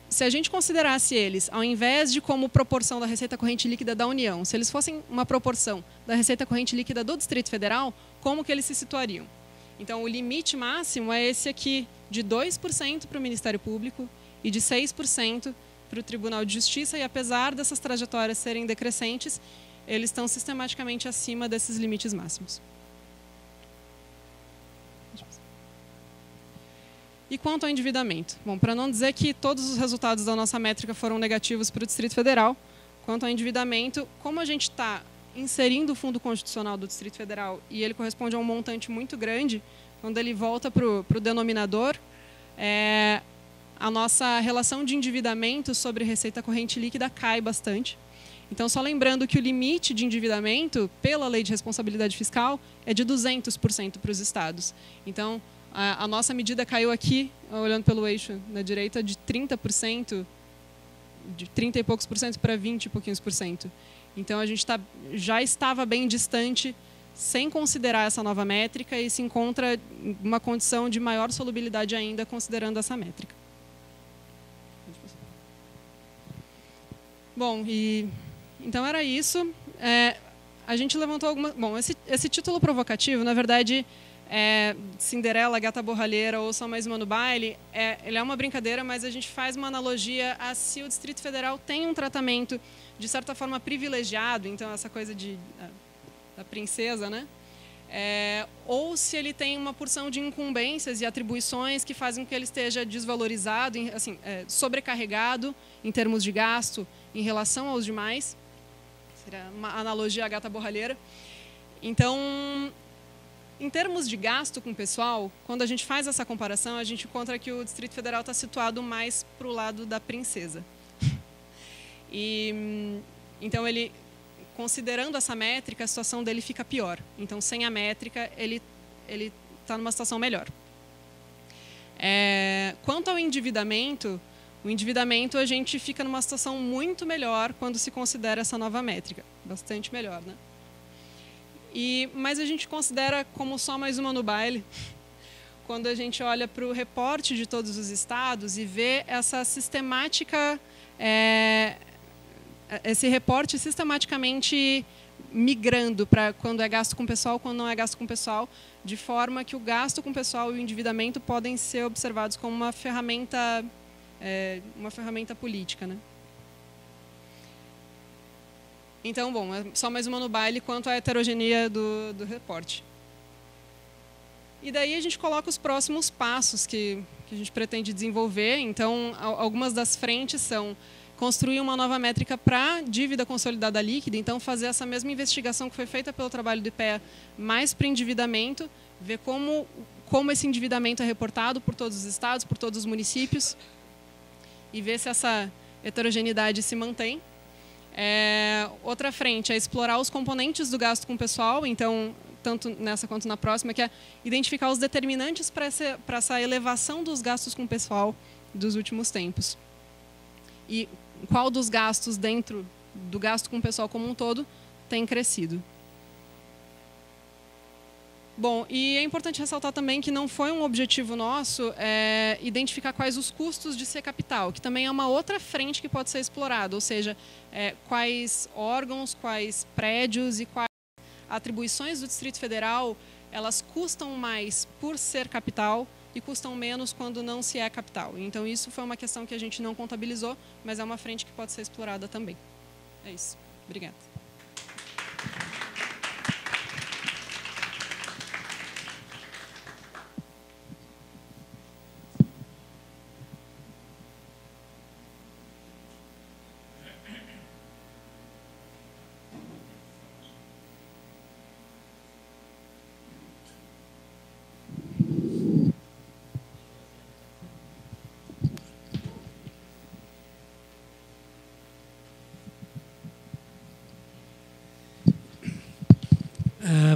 se a gente considerasse eles, ao invés de como proporção da receita corrente líquida da União, se eles fossem uma proporção da receita corrente líquida do Distrito Federal, como que eles se situariam? Então, o limite máximo é esse aqui, de 2% para o Ministério Público e de 6% para o Tribunal de Justiça, e apesar dessas trajetórias serem decrescentes, eles estão sistematicamente acima desses limites máximos. E quanto ao endividamento? Bom, para não dizer que todos os resultados da nossa métrica foram negativos para o Distrito Federal, quanto ao endividamento, como a gente está inserindo o Fundo Constitucional do Distrito Federal e ele corresponde a um montante muito grande, quando ele volta para o denominador, a nossa relação de endividamento sobre receita corrente líquida cai bastante. Então, só lembrando que o limite de endividamento, pela Lei de Responsabilidade Fiscal, é de 200% para os estados. Então, a nossa medida caiu aqui, olhando pelo eixo na direita, de 30%, de 30 e poucos por cento para 20 e pouquinhos por cento. Então, a gente já estava bem distante sem considerar essa nova métrica e se encontra uma condição de maior solubilidade ainda considerando essa métrica. Bom, então era isso. A gente levantou algumas... Bom, esse título provocativo, na verdade, Cinderela, Gata Borralheira ou Só Mais Uma no Baile, ele é uma brincadeira, mas a gente faz uma analogia a se o Distrito Federal tem um tratamento, de certa forma, privilegiado, então essa coisa da princesa, né? Ou se ele tem uma porção de incumbências e atribuições que fazem com que ele esteja desvalorizado, assim, sobrecarregado em termos de gasto em relação aos demais. Seria uma analogia à Gata Borralheira. Então, em termos de gasto com o pessoal, quando a gente faz essa comparação, a gente encontra que o Distrito Federal está situado mais para o lado da princesa. Então, considerando essa métrica, a situação dele fica pior. Então, sem a métrica, ele está numa situação melhor. Quanto ao endividamento, o endividamento a gente fica numa situação muito melhor quando se considera essa nova métrica. Bastante melhor, né? Mas a gente considera como só mais uma no baile, quando a gente olha para o reporte de todos os estados e vê essa sistemática... esse reporte sistematicamente migrando para quando é gasto com pessoal, quando não é gasto com pessoal, de forma que o gasto com pessoal e o endividamento podem ser observados como uma ferramenta política, né? Então, bom, é só mais uma no baile quanto à heterogeneia do reporte. E daí a gente coloca os próximos passos que a gente pretende desenvolver. Então, algumas das frentes são construir uma nova métrica para dívida consolidada líquida, então fazer essa mesma investigação que foi feita pelo trabalho do IPEA, mais para endividamento, ver como esse endividamento é reportado por todos os estados, por todos os municípios, e ver se essa heterogeneidade se mantém. Outra frente é explorar os componentes do gasto com o pessoal, então, tanto nessa quanto na próxima, que é identificar os determinantes para essa elevação dos gastos com o pessoal dos últimos tempos. E qual dos gastos dentro do gasto com o pessoal como um todo tem crescido. Bom, e é importante ressaltar também que não foi um objetivo nosso identificar quais os custos de ser capital, que também é uma outra frente que pode ser explorada, ou seja, quais órgãos, quais prédios e quais atribuições do Distrito Federal elas custam mais por ser capital e custam menos quando não se é capital. Então, isso foi uma questão que a gente não contabilizou, mas é uma frente que pode ser explorada também. É isso. Obrigada.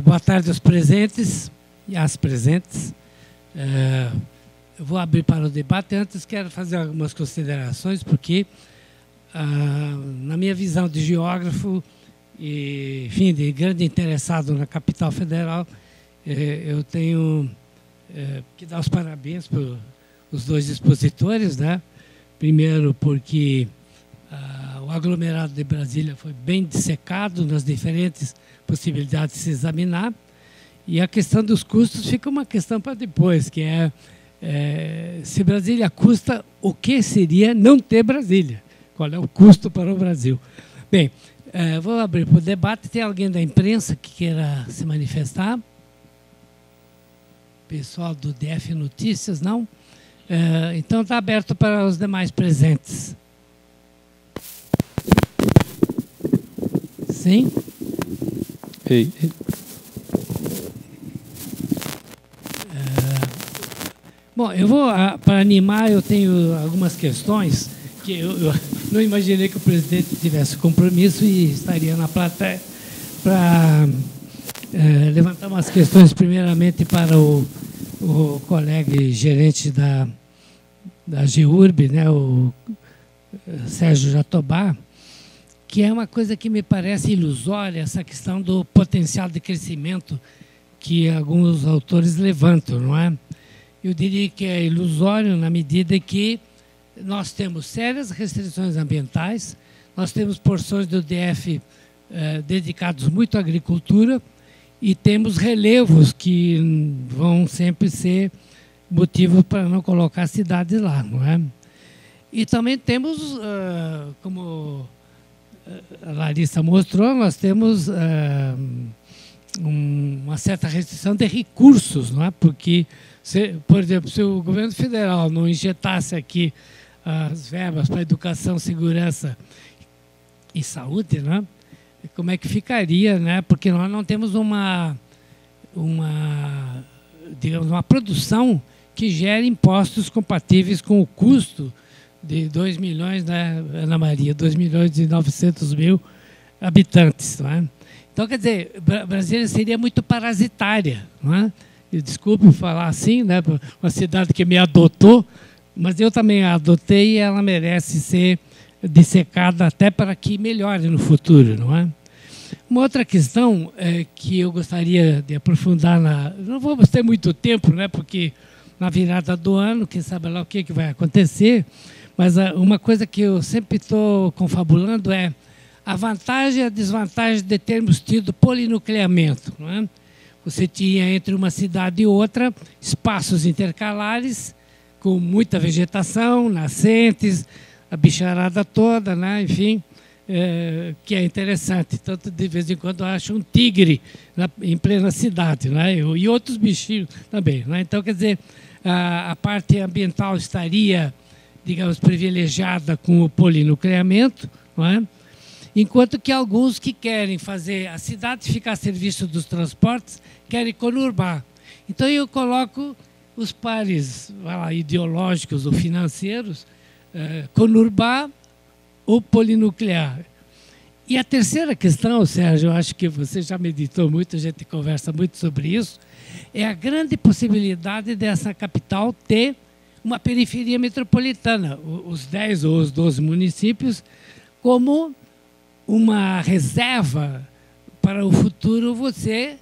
Boa tarde aos presentes e às presentes. Eu vou abrir para o debate. Antes, quero fazer algumas considerações, porque, na minha visão de geógrafo e, enfim, de grande interessado na capital federal, eu tenho que dar os parabéns para os dois expositores, né? Primeiro, porque o aglomerado de Brasília foi bem dissecado nas diferentes possibilidades de se examinar, e a questão dos custos fica uma questão para depois, que se Brasília custa, o que seria não ter Brasília? Qual é o custo para o Brasil? Bem, vou abrir para o debate. Tem alguém da imprensa que queira se manifestar? Pessoal do DF Notícias, não? Então está aberto para os demais presentes. Sim? Ei. Bom, eu vou, para animar, eu tenho algumas questões que eu não imaginei que o presidente tivesse compromisso e estaria na plateia para levantar umas questões, primeiramente para o colega e gerente da GEURB, né, o Sérgio Jatobá. que é uma coisa que me parece ilusória, essa questão do potencial de crescimento que alguns autores levantam, não é? Eu diria que é ilusório na medida que nós temos sérias restrições ambientais, nós temos porções do DF dedicados muito à agricultura e temos relevos que vão sempre ser motivo para não colocar cidades lá, não é? E também temos, como a Larissa mostrou, nós temos uma certa restrição de recursos, não é? Porque, por exemplo, se o governo federal não injetasse aqui as verbas para educação, segurança e saúde, né? Como é que ficaria, né? Porque nós não temos digamos, uma produção que gere impostos compatíveis com o custo de 2 milhões, né, Ana Maria, 2.900.000 habitantes, não é? Então, quer dizer, Brasília seria muito parasitária, não é? E, desculpe falar assim, né, uma cidade que me adotou, mas eu também a adotei e ela merece ser dissecada até para que melhore no futuro, não é? Uma outra questão que eu gostaria de aprofundar, não vamos ter muito tempo, né, porque na virada do ano, quem sabe lá o que vai acontecer, mas uma coisa que eu sempre estou confabulando é a vantagem e a desvantagem de termos tido polinucleamento, não é? Você tinha entre uma cidade e outra espaços intercalares com muita vegetação, nascentes, a bicharada toda, né? Enfim, que é interessante. Tanto de vez em quando eu acho um tigre em plena cidade, né? E outros bichinhos também, né? Então, quer dizer, a parte ambiental estaria, digamos, privilegiada com o polinucleamento, não é? Enquanto que alguns que querem fazer a cidade ficar a serviço dos transportes querem conurbar. Então eu coloco os pares ideológicos ou financeiros, conurbar ou polinuclear. E a terceira questão, Sérgio, eu acho que você já meditou muito, a gente conversa muito sobre isso, é a grande possibilidade dessa capital ter uma periferia metropolitana, os 10 ou os 12 municípios, como uma reserva para o futuro você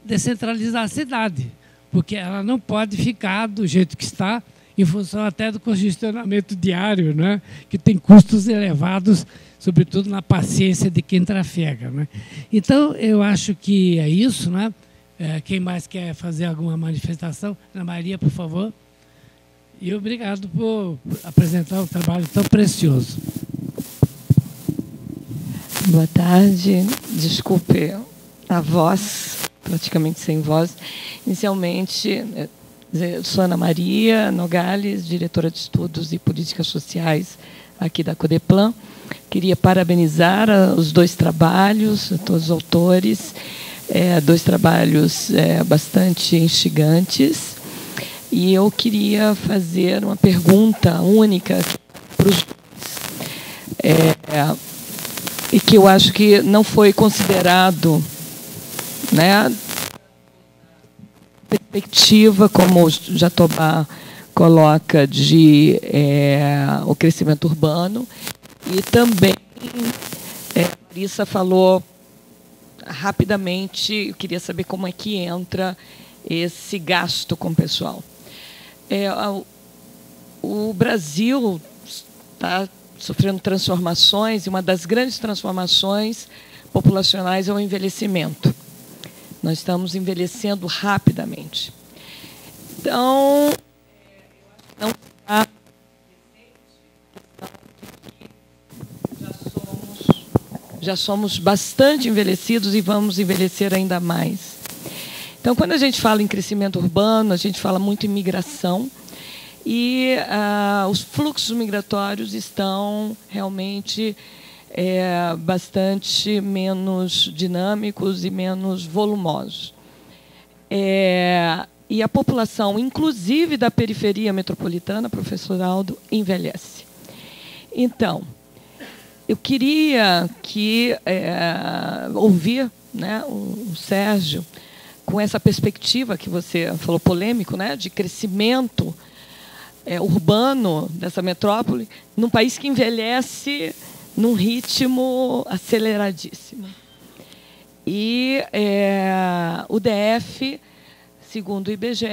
descentralizar a cidade, porque ela não pode ficar do jeito que está, em função até do congestionamento diário, né? Que tem custos elevados, sobretudo na paciência de quem trafega, né? Então, eu acho que é isso, né? Quem mais quer fazer alguma manifestação? Ana Maria, por favor. E obrigado por apresentar um trabalho tão precioso. Boa tarde. Desculpe a voz, praticamente sem voz. Inicialmente, eu sou Ana Maria Nogales, diretora de Estudos e Políticas Sociais aqui da Codeplan. Queria parabenizar os dois trabalhos, todos os autores, dois trabalhos bastante instigantes. E eu queria fazer uma pergunta única para os dois. E que eu acho que não foi considerado, né, perspectiva, como o Jatobá coloca, de o crescimento urbano. E também, a Larissa falou rapidamente, eu queria saber como é que entra esse gasto com o pessoal. O Brasil está sofrendo transformações, e uma das grandes transformações populacionais é o envelhecimento. Nós estamos envelhecendo rapidamente. Então, não há já somos bastante envelhecidos e vamos envelhecer ainda mais. Então, quando a gente fala em crescimento urbano, a gente fala muito em migração, e os fluxos migratórios estão realmente bastante menos dinâmicos e menos volumosos. E a população, inclusive da periferia metropolitana, professor Aldo, envelhece. Então, eu queria ouvir, né, o Sérgio, com essa perspectiva que você falou, polêmico, né, de crescimento urbano dessa metrópole, num país que envelhece num ritmo aceleradíssimo. E o DF, segundo o IBGE,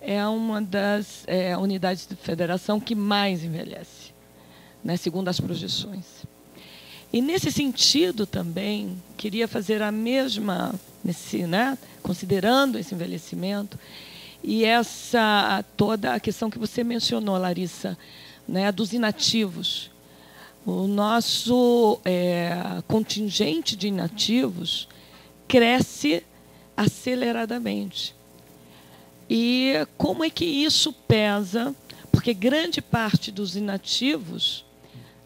é uma das unidades de federação que mais envelhece, né, segundo as projeções. E, nesse sentido, também, queria fazer a mesma, né, considerando esse envelhecimento, e toda a questão que você mencionou, Larissa, né, dos inativos. O nosso contingente de inativos cresce aceleradamente. E como é que isso pesa? Porque grande parte dos inativos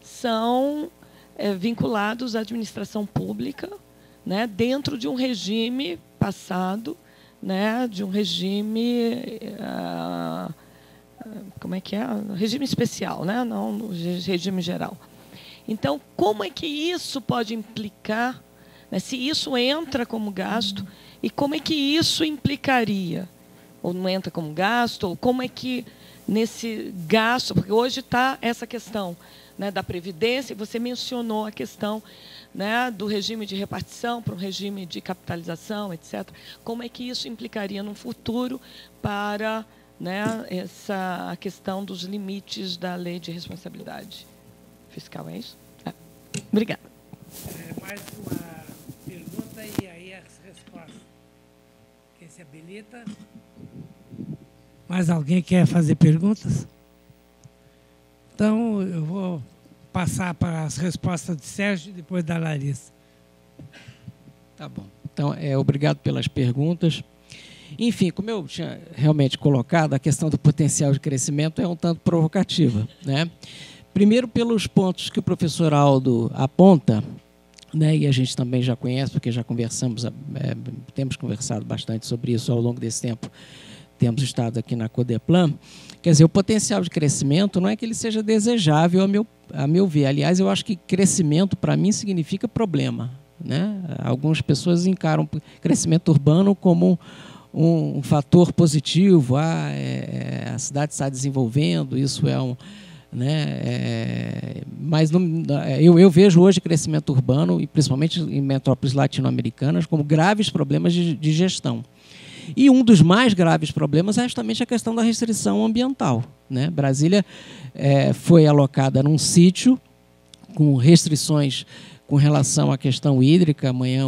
são vinculados à administração pública, né, dentro de um regime passado, né, de um regime, como é que é? Regime especial, né, não no regime geral. Então, como é que isso pode implicar, né, se isso entra como gasto, e como é que isso implicaria? Ou não entra como gasto, ou como é que nesse gasto, porque hoje está essa questão, né, da Previdência, e você mencionou a questão, né, do regime de repartição para um regime de capitalização, etc. Como é que isso implicaria no futuro para, né, a questão dos limites da lei de responsabilidade fiscal, é isso? Obrigada. Mais uma pergunta e aí as respostas. Quem se habilita? Mais alguém quer fazer perguntas? Então, eu vou passar para as respostas de Sérgio e depois da Larissa. Tá bom. Então, obrigado pelas perguntas. Enfim, como eu tinha realmente colocado, a questão do potencial de crescimento é um tanto provocativa, né? Primeiro, pelos pontos que o professor Aldo aponta, né, e a gente também já conhece, porque já conversamos, temos conversado bastante sobre isso ao longo desse tempo, temos estado aqui na Codeplan. Quer dizer, o potencial de crescimento não é que ele seja desejável, a meu ver. Aliás, eu acho que crescimento, para mim, significa problema, né? Algumas pessoas encaram crescimento urbano como um fator positivo. A cidade está desenvolvendo, isso é um... né? Mas eu vejo hoje crescimento urbano, e principalmente em metrópoles latino-americanas, como graves problemas de gestão. E um dos mais graves problemas é justamente a questão da restrição ambiental, né? Brasília foi alocada num sítio com restrições com relação à questão hídrica. Amanhã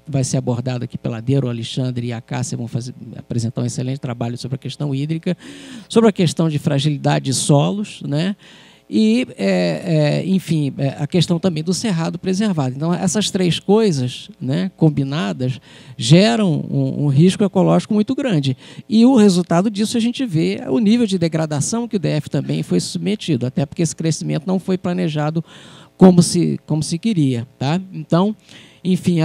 vai ser abordado aqui pela Deiro, o Alexandre e a Cássia vão apresentar um excelente trabalho sobre a questão hídrica, sobre a questão de fragilidade de solos, né? E, enfim, a questão também do cerrado preservado. Então, essas três coisas, né, combinadas, geram um risco ecológico muito grande. E o resultado disso a gente vê o nível de degradação que o DF também foi submetido, até porque esse crescimento não foi planejado como se queria, tá? Então, enfim,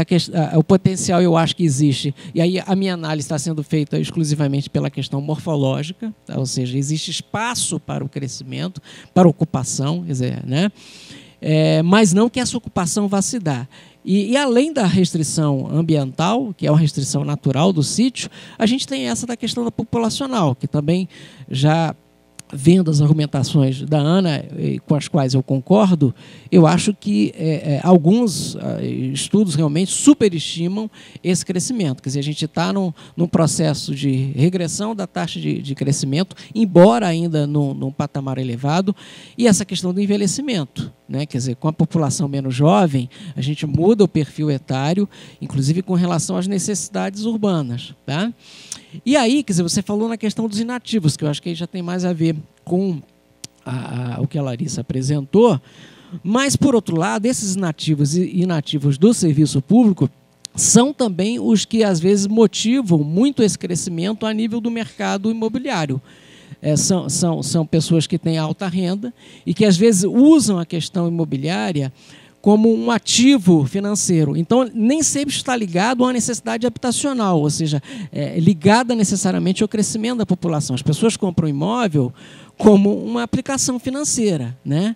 o potencial eu acho que existe. E aí a minha análise está sendo feita exclusivamente pela questão morfológica, tá? Ou seja, existe espaço para o crescimento, para a ocupação, quer dizer, né? Mas não que essa ocupação vá se dar. E além da restrição ambiental, que é uma restrição natural do sítio, a gente tem essa da questão da populacional, que também já... Vendo as argumentações da Ana, com as quais eu concordo, eu acho que alguns estudos realmente superestimam esse crescimento. Quer dizer, a gente está num processo de regressão da taxa de crescimento, embora ainda num patamar elevado, e essa questão do envelhecimento, né? Quer dizer, com a população menos jovem, a gente muda o perfil etário, inclusive com relação às necessidades urbanas, tá? E aí, quer dizer, você falou na questão dos inativos, que eu acho que aí já tem mais a ver com o que a Larissa apresentou, mas, por outro lado, esses inativos e inativos do serviço público são também os que, às vezes, motivam muito esse crescimento a nível do mercado imobiliário. São pessoas que têm alta renda e que, às vezes, usam a questão imobiliária como um ativo financeiro. Então, nem sempre está ligado a uma necessidade habitacional, ou seja, ligada necessariamente ao crescimento da população. As pessoas compram imóvel como uma aplicação financeira, né?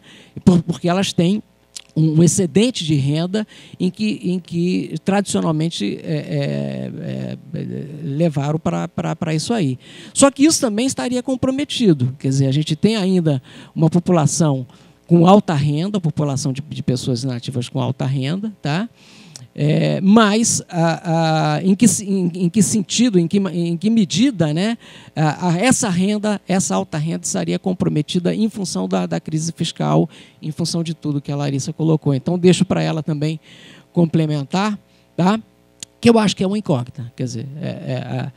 Porque elas têm um excedente de renda em que tradicionalmente levaram para isso aí. Só que isso também estaria comprometido. Quer dizer, a gente tem ainda uma população com alta renda, população de pessoas inativas com alta renda, tá? Mas em que sentido, em que medida, né, essa renda, essa alta renda estaria comprometida em função da crise fiscal, em função de tudo que a Larissa colocou. Então, deixo para ela também complementar, tá? Que eu acho que é uma incógnita. Quer dizer,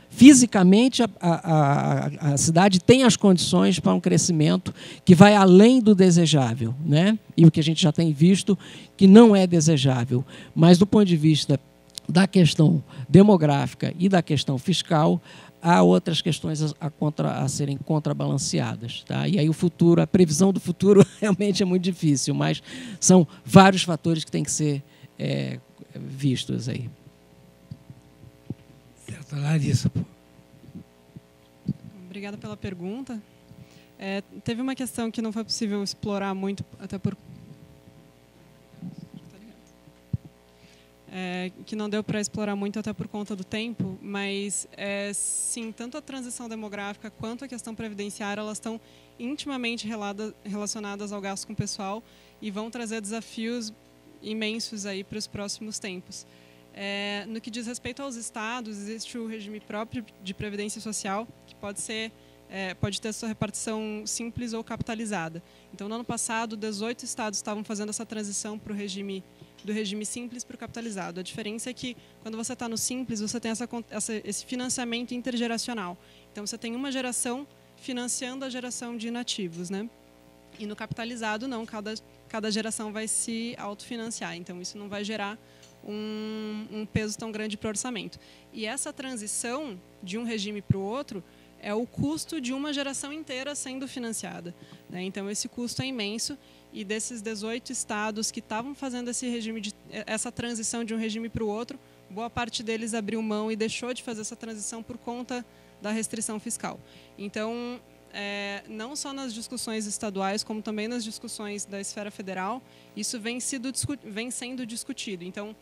fisicamente a cidade tem as condições para um crescimento que vai além do desejável, né? E o que a gente já tem visto que não é desejável. Mas, do ponto de vista da questão demográfica e da questão fiscal, há outras questões a serem contrabalanceadas. Tá? E aí o futuro, a previsão do futuro realmente é muito difícil, mas são vários fatores que têm que ser vistos aí. Certo, Larissa. Obrigada pela pergunta. Teve uma questão que não foi possível explorar muito, até por... que não deu para explorar muito até por conta do tempo, mas sim, tanto a transição demográfica quanto a questão previdenciária, elas estão intimamente relacionadas ao gasto com o pessoal e vão trazer desafios imensos aí para os próximos tempos. No que diz respeito aos estados, existe o regime próprio de previdência social, que pode ter sua repartição simples ou capitalizada. Então, no ano passado, 18 estados estavam fazendo essa transição para o regime do regime simples para o capitalizado. A diferença é que, quando você está no simples, você tem esse financiamento intergeracional. Então, você tem uma geração financiando a geração de inativos, né? E no capitalizado, não. Cada geração vai se autofinanciar. Então, isso não vai gerar um peso tão grande para o orçamento. E essa transição de um regime para o outro é o custo de uma geração inteira sendo financiada, né? Então, esse custo é imenso. E desses 18 estados que estavam fazendo essa transição de um regime para o outro, boa parte deles abriu mão e deixou de fazer essa transição por conta da restrição fiscal. Então, não só nas discussões estaduais, como também nas discussões da esfera federal, isso vem sendo discutido. Então,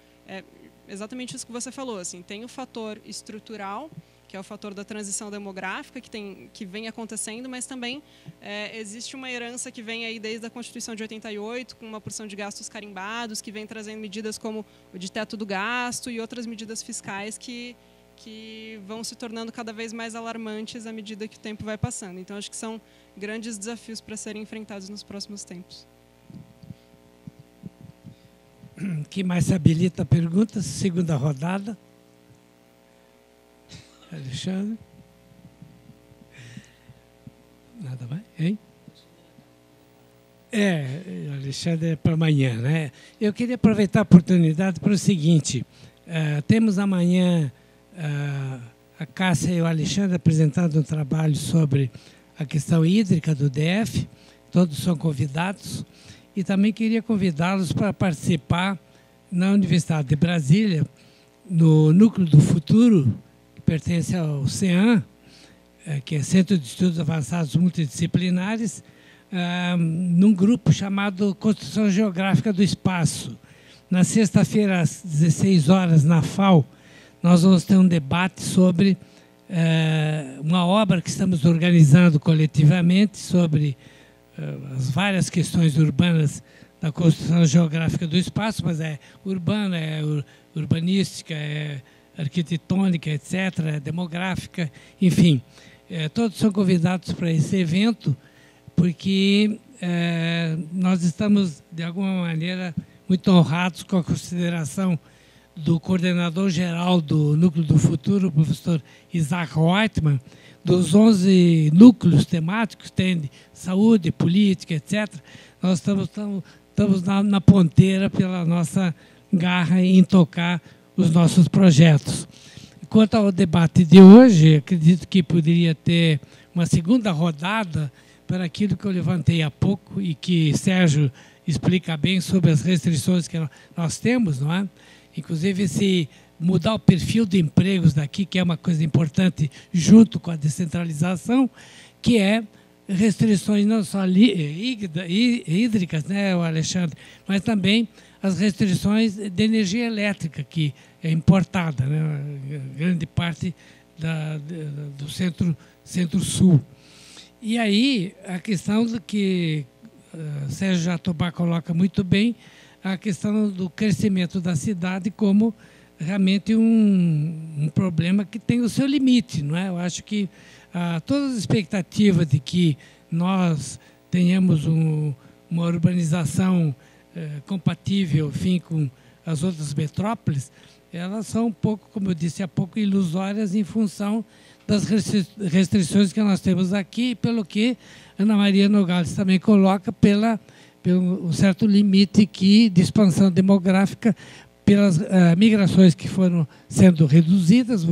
exatamente isso que você falou. Assim, tem o fator estrutural, que é o fator da transição demográfica que vem acontecendo, mas também existe uma herança que vem aí desde a Constituição de 88, com uma porção de gastos carimbados, que vem trazendo medidas como o de teto do gasto e outras medidas fiscais que vão se tornando cada vez mais alarmantes à medida que o tempo vai passando. Então, acho que são grandes desafios para serem enfrentados nos próximos tempos. Que mais se habilita a pergunta? Segunda rodada. Alexandre? Nada mais? Hein? Alexandre, é para amanhã, né? Eu queria aproveitar a oportunidade para o seguinte. Temos amanhã a Cássia e o Alexandre apresentando um trabalho sobre a questão hídrica do DF. Todos são convidados. E também queria convidá-los para participar na Universidade de Brasília, no Núcleo do Futuro, pertence ao CEAM, que é Centro de Estudos Avançados Multidisciplinares, num grupo chamado Construção Geográfica do Espaço. Na sexta-feira, às 16 horas, na FAO, nós vamos ter um debate sobre uma obra que estamos organizando coletivamente sobre as várias questões urbanas da construção geográfica do espaço, mas é urbana, é urbanística, é arquitetônica, etc., demográfica, enfim. Todos são convidados para esse evento, porque nós estamos, de alguma maneira, muito honrados com a consideração do coordenador-geral do Núcleo do Futuro, o professor Isaac Reutemann, dos 11 núcleos temáticos, tem saúde, política, etc., nós estamos na ponteira pela nossa garra em tocar os nossos projetos. Quanto ao debate de hoje, acredito que poderia ter uma segunda rodada para aquilo que eu levantei há pouco e que Sérgio explica bem sobre as restrições que nós temos, não é? Inclusive, se mudar o perfil de empregos daqui, que é uma coisa importante, junto com a descentralização, que é restrições não só hídricas, né, Alexandre, mas também as restrições de energia elétrica, que é importada, né, grande parte do centro-sul. E aí, a questão do que Sérgio Jatobá coloca muito bem a questão do crescimento da cidade como realmente um problema que tem o seu limite, não é? Eu acho que todas as expectativas de que nós tenhamos uma urbanização compatível, enfim, com as outras metrópoles, elas são um pouco, como eu disse há pouco, ilusórias em função das restrições que nós temos aqui, pelo que Ana Maria Nogales também coloca, pelo um certo limite de expansão demográfica, pelas migrações que foram sendo reduzidas.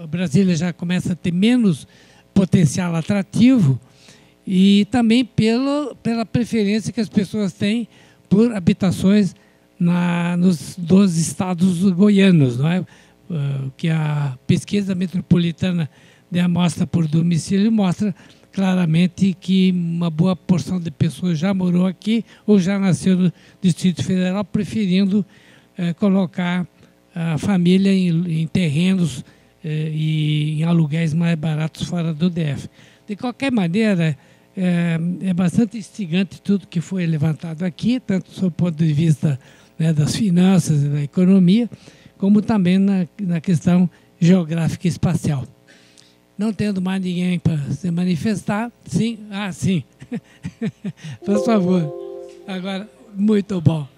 A Brasília já começa a ter menos potencial atrativo, e também pela preferência que as pessoas têm por habitações nos 12 estados goianos, não é? Que a pesquisa metropolitana de amostra por domicílio mostra claramente que uma boa porção de pessoas já morou aqui ou já nasceu no Distrito Federal, preferindo colocar a família em terrenos e em aluguéis mais baratos fora do DF. De qualquer maneira, é bastante instigante tudo que foi levantado aqui, tanto do ponto de vista, né, das finanças e da economia, como também na questão geográfica e espacial. Não tendo mais ninguém para se manifestar, sim, sim. Por favor. Agora, muito bom.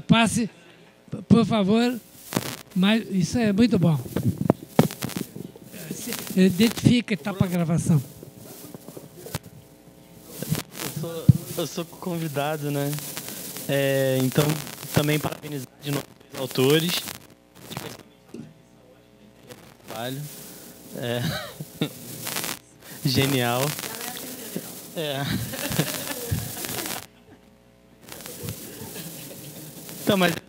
Passe, por favor. Mas isso é muito bom. Identifica, está para a gravação. Eu sou convidado, né? Então, também parabenizar de novo os autores. Trabalho. Genial. Então, mas eu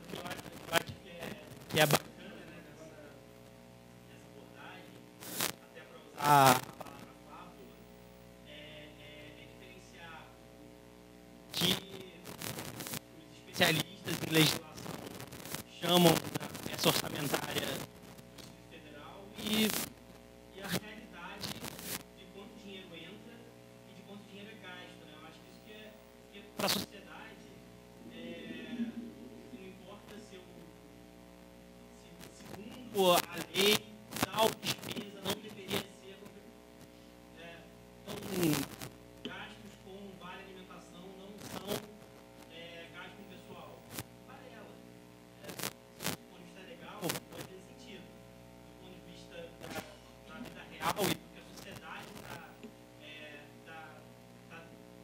acho que é bacana, né, nessa abordagem, até para usar a palavra fábula, diferenciar que os especialistas em legislação chamam da peça orçamentária federal e a realidade de quanto dinheiro entra e de quanto dinheiro é gasto, né? Eu acho que isso que é para a sociedade, não importa se segundo a lei, tal despesa não deveria ser gastos com vale alimentação não são gastos com pessoal. Varela. Do ponto de vista legal, pode ter sentido. Do ponto de vista da vida real e do que a sociedade está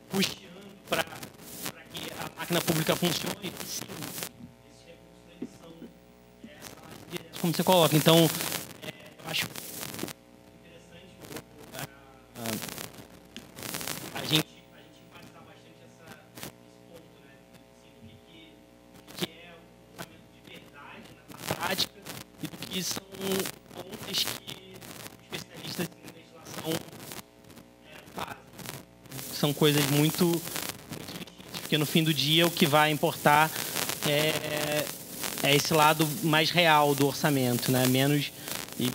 puxando para que a máquina pública funcione, sim, esses recursos eles são salários diretos, como você coloca. Então, eu acho interessante a gente enfatizar bastante esse ponto, né? Assim, do que é o orçamento de verdade na prática e do que são contas que especialistas em legislação fazem. São coisas muito difíceis, porque no fim do dia o que vai importar é esse lado mais real do orçamento, né? Menos e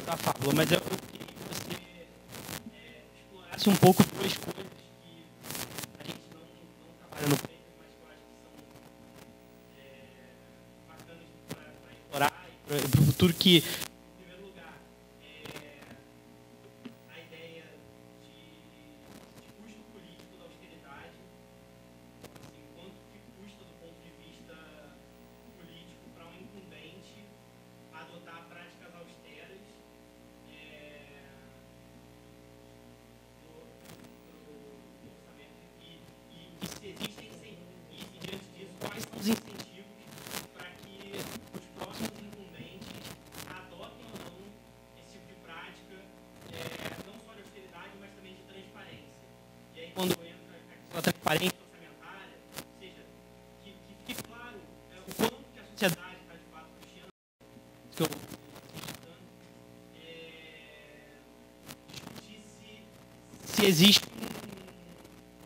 da fábula. Mas eu queria que você explorasse um pouco duas coisas que a gente não trabalha no paper, mas que eu acho que são bacanas para explorar e para o futuro, que, em primeiro lugar, a ideia de custo político da austeridade, assim, quanto que custa do ponto de vista político para um incumbente adotar práticas austeras no orçamento e se existem e diante disso, quais são os incentivos para que os próximos incumbentes adotem ou não esse tipo de prática, não só de austeridade, mas também de transparência. E aí, quando entra a transparência orçamentária, ou seja, que fique claro o quanto que a sociedade está de fato puxando, que eu discutir se existe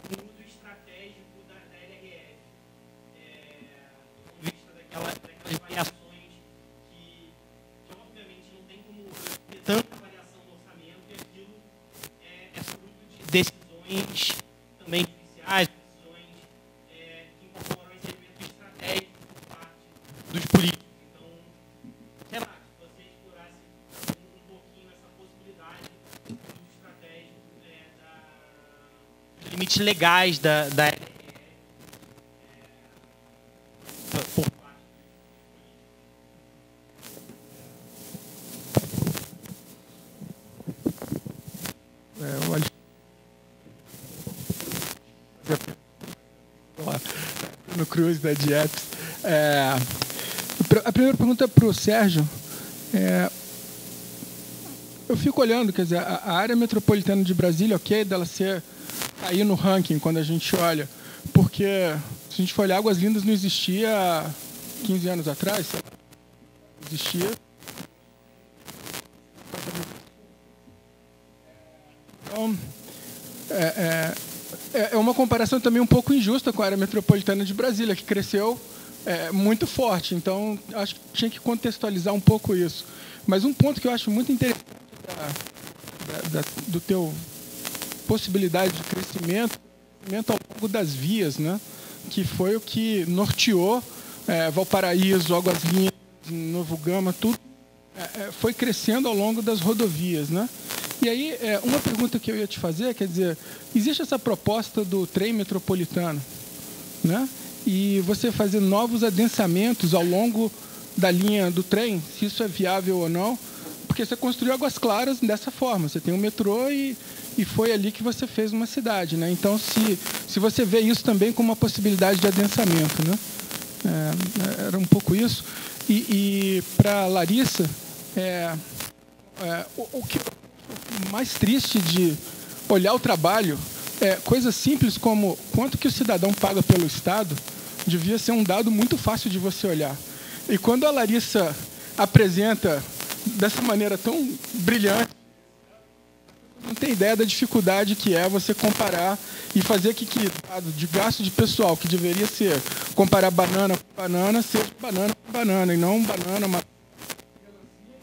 um uso estratégico da LRF, do ponto de vista daquelas variações que obviamente não tem como ter tanta variação no orçamento, e aquilo é fruto de decisões também judiciais as decisões que incorporam esse elemento estratégico por parte dos políticos. Então, Renato, se você explorasse um pouquinho essa possibilidade do estratégico dos limites legais da por parte no Cruz da Dietes. A primeira pergunta para o Sérgio. Eu fico olhando, quer dizer, a área metropolitana de Brasília, ok, dela ser aí no ranking quando a gente olha, porque se a gente for olhar, Águas Lindas não existia há 15 anos atrás, existia. Então, é uma comparação também um pouco injusta com a área metropolitana de Brasília, que cresceu muito forte. Então, acho que tinha que contextualizar um pouco isso. Mas um ponto que eu acho muito interessante do teu possibilidade de crescimento ao longo das vias, né? Que foi o que norteou Valparaíso, Águas Lindas, Novo Gama, tudo foi crescendo ao longo das rodovias, né? E aí, uma pergunta que eu ia te fazer, quer dizer, existe essa proposta do trem metropolitano, né? E você fazer novos adensamentos ao longo da linha do trem, se isso é viável ou não, porque você construiu Águas Claras dessa forma, você tem um metrô e foi ali que você fez uma cidade, né? Então, se você vê isso também como uma possibilidade de adensamento, né? Era um pouco isso. E para Larissa, o que mais triste de olhar o trabalho coisas simples como quanto que o cidadão paga pelo Estado devia ser um dado muito fácil de você olhar. E quando a Larissa apresenta dessa maneira tão brilhante, não tem ideia da dificuldade que é você comparar e fazer que dado de gasto de pessoal, que deveria ser comparar banana com banana, seja banana com banana, e não banana,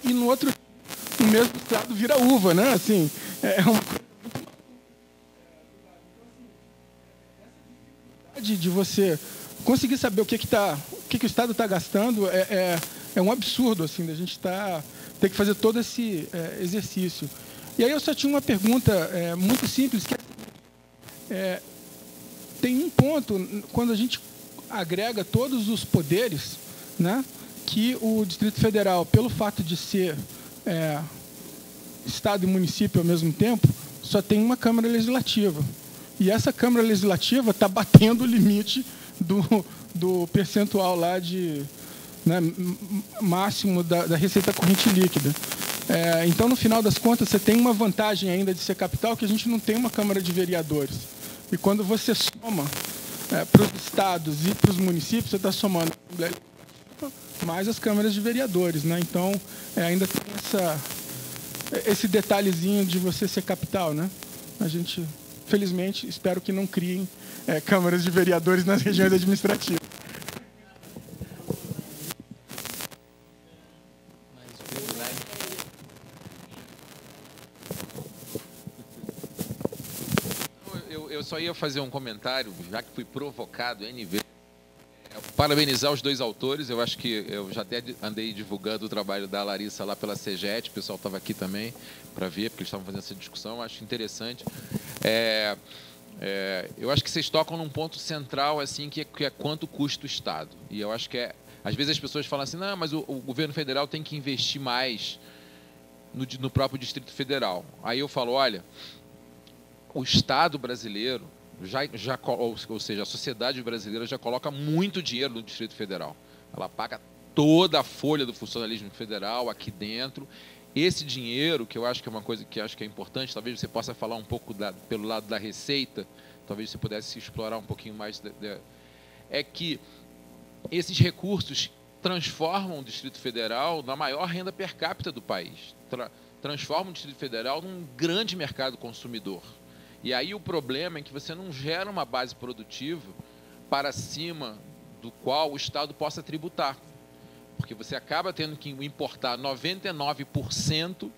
e no outro, no mesmo estado, vira uva, né? Assim, uma coisa de você conseguir saber o que o Estado está gastando é um absurdo, assim, da gente ter que fazer todo esse exercício. E aí eu só tinha uma pergunta muito simples, que tem um ponto, quando a gente agrega todos os poderes, né, que o Distrito Federal, pelo fato de ser Estado e município ao mesmo tempo, só tem uma Câmara Legislativa. E essa Câmara Legislativa está batendo o limite do percentual lá de, né, máximo da receita corrente líquida. Então, no final das contas, você tem uma vantagem ainda de ser capital, que a gente não tem uma Câmara de Vereadores. E quando você soma para os estados e para os municípios, você está somando mais as câmaras de vereadores, né? Então, ainda tem esse detalhezinho de você ser capital, né? A gente, felizmente, espero que não criem câmaras de vereadores nas regiões administrativas. Eu só ia fazer um comentário, já que fui provocado, NV. Parabenizar os dois autores, eu acho que eu já até andei divulgando o trabalho da Larissa lá pela CEGET, o pessoal estava aqui também para ver, porque eles estavam fazendo essa discussão, eu acho interessante. Eu acho que vocês tocam num ponto central, assim, que é quanto custa o Estado. E eu acho que às vezes as pessoas falam assim, não, mas o governo federal tem que investir mais no próprio Distrito Federal. Aí eu falo, olha, o Estado brasileiro, ou seja, a sociedade brasileira já coloca muito dinheiro no Distrito Federal. Ela paga toda a folha do funcionalismo federal aqui dentro. Esse dinheiro, que eu acho que é uma coisa que acho que é importante, talvez você possa falar um pouco pelo lado da receita, talvez você pudesse explorar um pouquinho mais, é que esses recursos transformam o Distrito Federal na maior renda per capita do país, transformam o Distrito Federal num grande mercado consumidor. E aí o problema é que você não gera uma base produtiva para cima do qual o Estado possa tributar. Porque você acaba tendo que importar 99%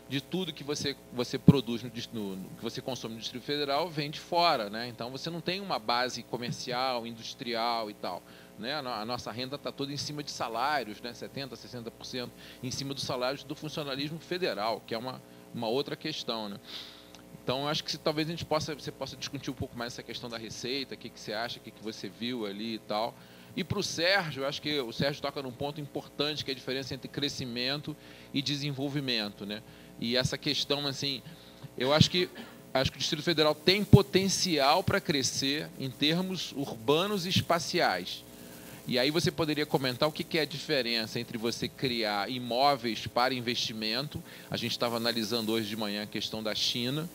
de tudo que você produz, que você consome no Distrito Federal, vem de fora, né? Então você não tem uma base comercial, industrial e tal, né? A nossa renda está toda em cima de salários, né? 70%, 60% em cima dos salários do funcionalismo federal, que é uma outra questão, né? Então, eu acho que talvez você possa discutir um pouco mais essa questão da receita, o que você acha, o que você viu ali e tal. E para o Sérgio, eu acho que o Sérgio toca num ponto importante, que é a diferença entre crescimento e desenvolvimento, né? E essa questão, assim, eu acho que o Distrito Federal tem potencial para crescer em termos urbanos e espaciais. E aí você poderia comentar o que é a diferença entre você criar imóveis para investimento. A gente estava analisando hoje de manhã a questão da China,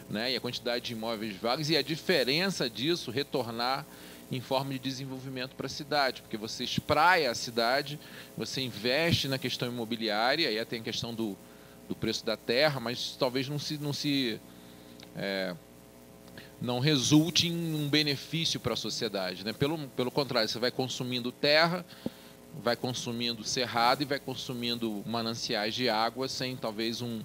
né, e a quantidade de imóveis vagos, e a diferença disso retornar em forma de desenvolvimento para a cidade, porque você espraia a cidade, você investe na questão imobiliária, aí tem a questão do preço da terra, mas talvez não resulte em um benefício para a sociedade, né? Pelo contrário, você vai consumindo terra, vai consumindo cerrado e vai consumindo mananciais de água sem talvez um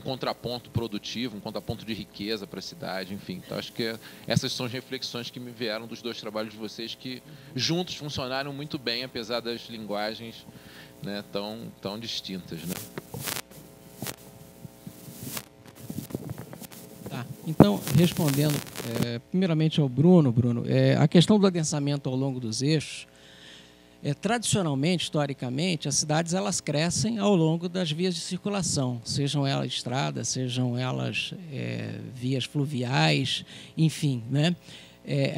contraponto produtivo, um contraponto de riqueza para a cidade, enfim. Então, acho que essas são as reflexões que me vieram dos dois trabalhos de vocês, que juntos funcionaram muito bem, apesar das linguagens, né, tão distintas, né? Tá. Então, respondendo primeiramente ao Bruno, a questão do adensamento ao longo dos eixos, tradicionalmente, historicamente, as cidades elas crescem ao longo das vias de circulação, sejam elas estradas, sejam elas vias fluviais, enfim, né?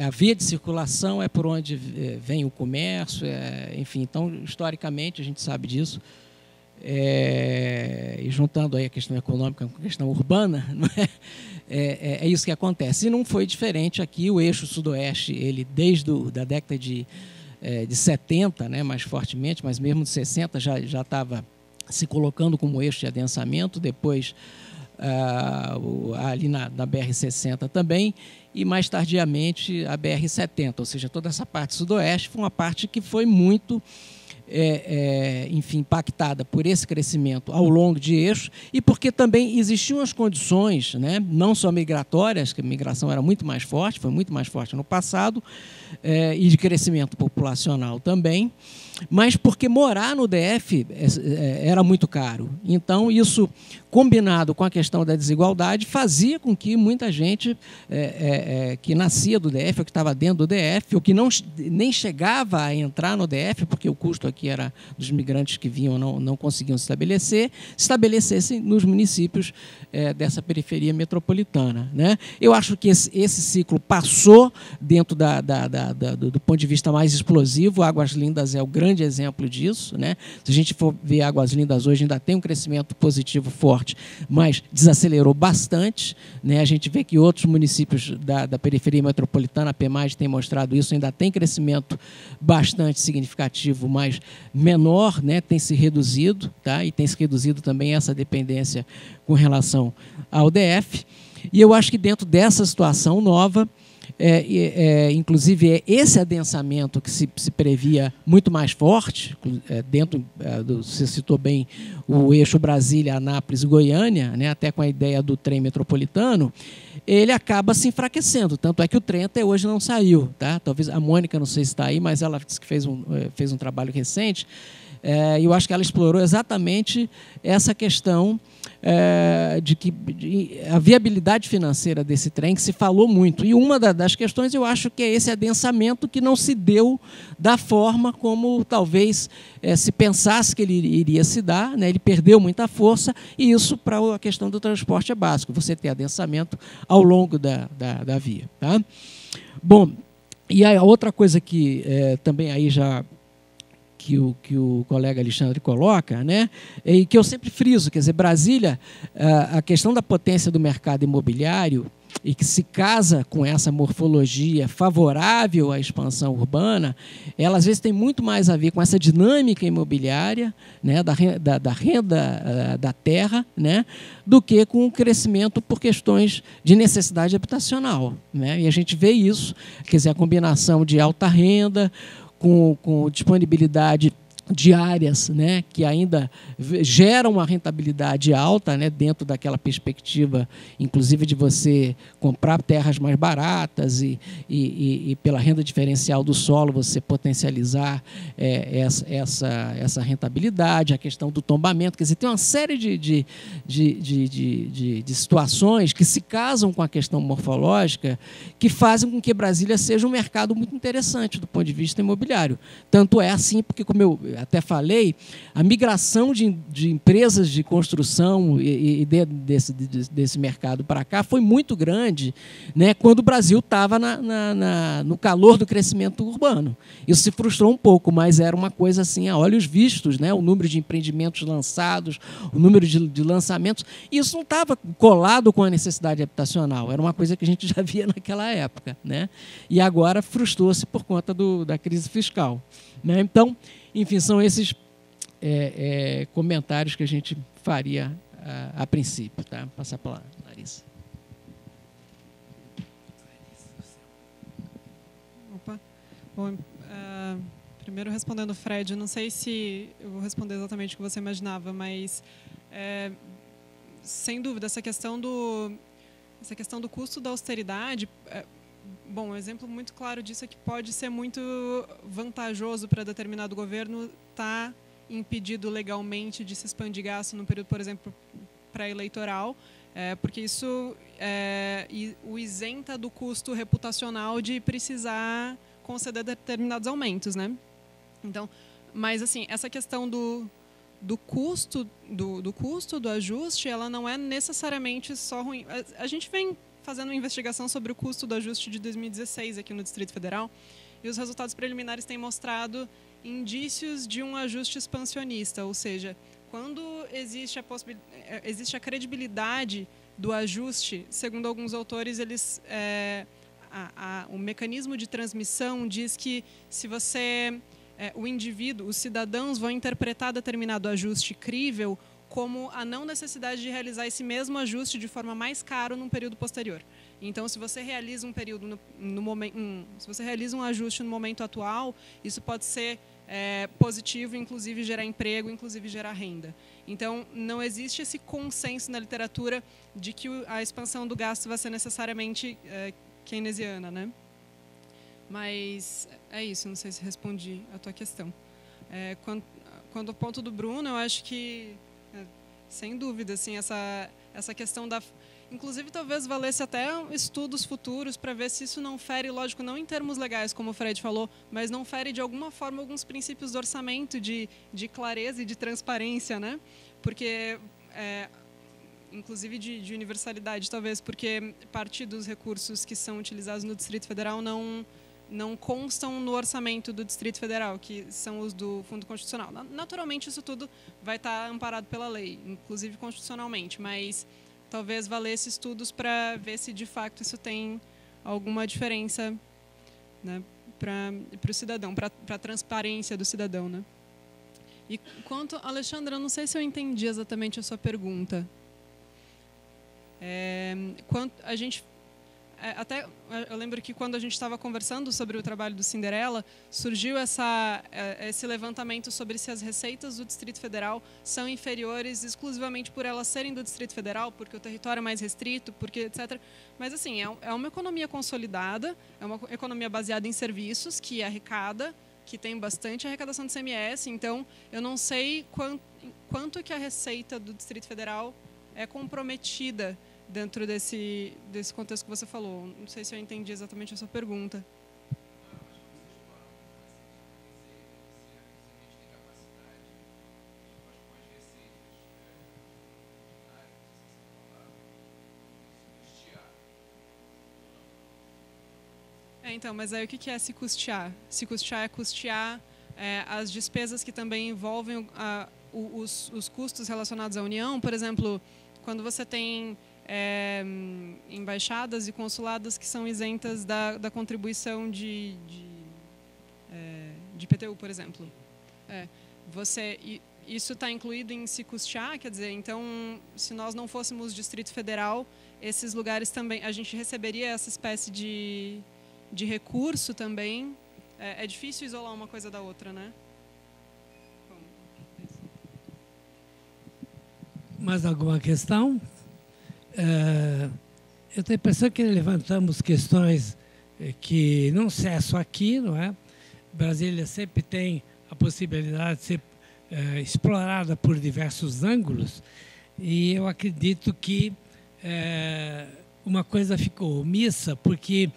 A via de circulação é por onde vem o comércio, enfim, então, historicamente, a gente sabe disso. E juntando aí a questão econômica com a questão urbana, não é isso que acontece. E não foi diferente aqui. O eixo sudoeste, ele desde a década de 70, né, mais fortemente, mas mesmo de 60 já estava se colocando como eixo de adensamento, depois ali na BR-60 também, e mais tardiamente a BR-70, ou seja, toda essa parte sudoeste foi uma parte que foi muito enfim, impactada por esse crescimento ao longo de eixos, e porque também existiam as condições, né, não só migratórias, que a migração era muito mais forte, foi muito mais forte no passado, e de crescimento populacional também, mas porque morar no DF era muito caro. Então, isso, combinado com a questão da desigualdade, fazia com que muita gente que nascia do DF, ou que estava dentro do DF, ou que nem chegava a entrar no DF, porque o custo aqui era dos migrantes que vinham não conseguiam se estabelecessem nos municípios dessa periferia metropolitana, né? Eu acho que esse ciclo passou dentro do ponto de vista mais explosivo. Águas Lindas é o grande exemplo disso, né? Se a gente for ver Águas Lindas hoje, ainda tem um crescimento positivo forte, mas desacelerou bastante, né? A gente vê que outros municípios da periferia metropolitana, a PEMAG tem mostrado isso, ainda tem crescimento bastante significativo, mas menor, né? Tem se reduzido, tá? E tem se reduzido também essa dependência com relação ao DF. E eu acho que dentro dessa situação nova, inclusive esse adensamento que se previa muito mais forte, você citou bem o eixo Brasília, Anápolis e Goiânia, né, até com a ideia do trem metropolitano, ele acaba se enfraquecendo, tanto é que o trem até hoje não saiu, tá? Talvez a Mônica, não sei se está aí, mas ela disse que fez um trabalho recente, e eu acho que ela explorou exatamente essa questão de a viabilidade financeira desse trem, que se falou muito. E uma das questões, eu acho que é esse adensamento que não se deu da forma como talvez se pensasse que ele iria se dar, né? Ele perdeu muita força, e isso para a questão do transporte é básico, você ter adensamento ao longo da via. Tá? Bom, e a outra coisa que também aí já que o colega Alexandre coloca, né, e que eu sempre friso, quer dizer, Brasília, a questão da potência do mercado imobiliário, e que se casa com essa morfologia favorável à expansão urbana, ela às vezes tem muito mais a ver com essa dinâmica imobiliária, né, da renda da terra, né, do que com o crescimento por questões de necessidade habitacional, né? E a gente vê isso, quer dizer, a combinação de alta renda com disponibilidade diárias, né, que ainda geram uma rentabilidade alta, né, dentro daquela perspectiva, inclusive de você comprar terras mais baratas e pela renda diferencial do solo você potencializar essa rentabilidade, a questão do tombamento. Quer dizer, tem uma série de situações que se casam com a questão morfológica que fazem com que Brasília seja um mercado muito interessante do ponto de vista imobiliário. Tanto é assim, porque, como eu até falei, a migração de empresas de construção desse mercado para cá foi muito grande, né, quando o Brasil estava no calor do crescimento urbano. Isso se frustrou um pouco, mas era uma coisa assim, a olhos vistos, né, o número de empreendimentos lançados, o número de lançamentos, e isso não estava colado com a necessidade habitacional, era uma coisa que a gente já via naquela época, né, e agora frustrou-se por conta da crise fiscal, né. Então, enfim, são esses comentários que a gente faria a princípio. Tá? Vou passar para a Larissa. Opa. Bom, primeiro respondendo o Fred, não sei se eu vou responder exatamente o que você imaginava, mas sem dúvida essa questão do custo da austeridade. Bom, um exemplo muito claro disso é que pode ser muito vantajoso para determinado governo estar impedido legalmente de se expandir gasto num período, por exemplo, pré-eleitoral, porque isso o isenta do custo reputacional de precisar conceder determinados aumentos, né? Então, mas assim, essa questão do custo do ajuste, ela não é necessariamente só ruim. A gente vem fazendo uma investigação sobre o custo do ajuste de 2016 aqui no Distrito Federal, e os resultados preliminares têm mostrado indícios de um ajuste expansionista, ou seja, quando existe a credibilidade do ajuste, segundo alguns autores, o mecanismo de transmissão diz que se você, o indivíduo, os cidadãos vão interpretar determinado ajuste crível como a não necessidade de realizar esse mesmo ajuste de forma mais caro num período posterior. Então, se você realiza um período se você realiza um ajuste no momento atual, isso pode ser positivo, inclusive gerar emprego, inclusive gerar renda. Então, não existe esse consenso na literatura de que a expansão do gasto vai ser necessariamente keynesiana, né? Mas é isso. Não sei se respondi a tua questão. Quando o ponto do Bruno, eu acho que sem dúvida, assim, essa questão da... Inclusive, talvez valesse até estudos futuros para ver se isso não fere, lógico, não em termos legais, como o Fred falou, mas não fere, de alguma forma, alguns princípios do orçamento de clareza e de transparência, né? Porque, inclusive de universalidade, talvez, porque parte dos recursos que são utilizados no Distrito Federal não constam no orçamento do Distrito Federal, que são os do Fundo Constitucional. Naturalmente, isso tudo vai estar amparado pela lei, inclusive constitucionalmente, mas talvez valesse estudos para ver se, de fato, isso tem alguma diferença, né, para o cidadão, para a transparência do cidadão. Né? E quanto, Alexandra, eu não sei se eu entendi exatamente a sua pergunta. A gente... Até eu lembro que quando a gente estava conversando sobre o trabalho do Cinderela, surgiu esse levantamento sobre se as receitas do Distrito Federal são inferiores exclusivamente por elas serem do Distrito Federal, porque o território é mais restrito, porque etc. Mas assim, é uma economia consolidada, é uma economia baseada em serviços, que arrecada, que tem bastante arrecadação de CMS, então eu não sei quanto que a receita do Distrito Federal é comprometida dentro desse contexto que você falou. Não sei se eu entendi exatamente a sua pergunta. Então, mas aí o que é se custear? Se custear é custear as despesas que também envolvem os custos relacionados à União. Por exemplo, quando você tem embaixadas e consulados que são isentas da contribuição de IPTU, por exemplo. Isso está incluído em se custear, quer dizer, então, se nós não fôssemos Distrito Federal, esses lugares também, a gente receberia essa espécie de recurso também. É difícil isolar uma coisa da outra, né? mais alguma questão? Eu tenho a impressão que levantamos questões que não cessam aqui, não é? Brasília sempre tem a possibilidade de ser explorada por diversos ângulos, e eu acredito que uma coisa ficou omissa, porque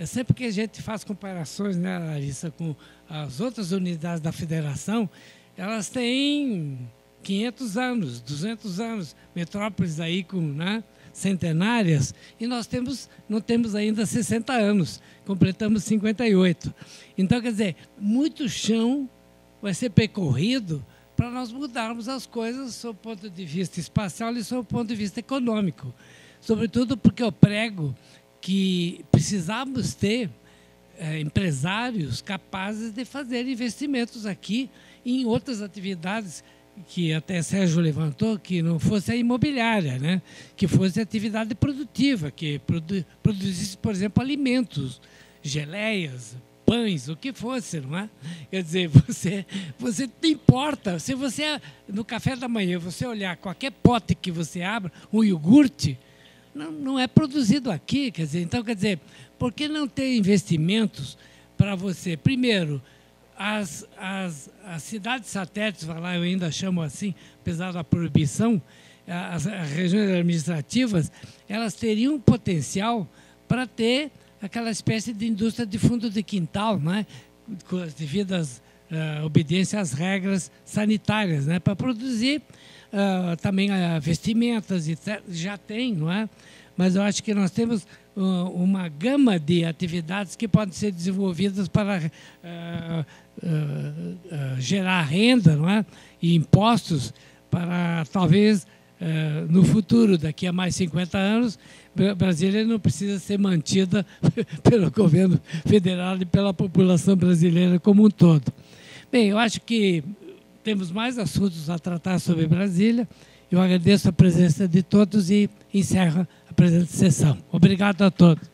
sempre que a gente faz comparações, né, Larissa, com as outras unidades da federação, elas têm 500 anos, 200 anos, metrópoles aí com, né, centenárias, e nós não temos ainda 60 anos, completamos 58. Então, quer dizer, muito chão vai ser percorrido para nós mudarmos as coisas sob o ponto de vista espacial e sob o ponto de vista econômico. Sobretudo porque eu prego que precisamos ter empresários capazes de fazer investimentos aqui em outras atividades que até Sérgio levantou, que não fosse a imobiliária, né? Que fosse a atividade produtiva, que produzisse, por exemplo, alimentos, geleias, pães, o que fosse, não é? Quer dizer, você não importa, se você, no café da manhã, você olhar qualquer pote que você abra, um iogurte, não é produzido aqui, quer dizer, então, quer dizer, por que não ter investimentos para você? Primeiro, as cidades satélites, lá eu ainda chamo assim, apesar da proibição, as regiões administrativas, elas teriam potencial para ter aquela espécie de indústria de fundo de quintal, né, com as devidas obediência às regras sanitárias, né, para produzir também vestimentas, etc. Já tem, não é? Mas eu acho que nós temos uma gama de atividades que podem ser desenvolvidas para gerar renda, não é? E impostos para, talvez, no futuro, daqui a mais 50 anos, Brasília não precisa ser mantida pelo governo federal e pela população brasileira como um todo. Bem, eu acho que temos mais assuntos a tratar sobre Brasília. Eu agradeço a presença de todos e encerro a presente sessão. Obrigado a todos.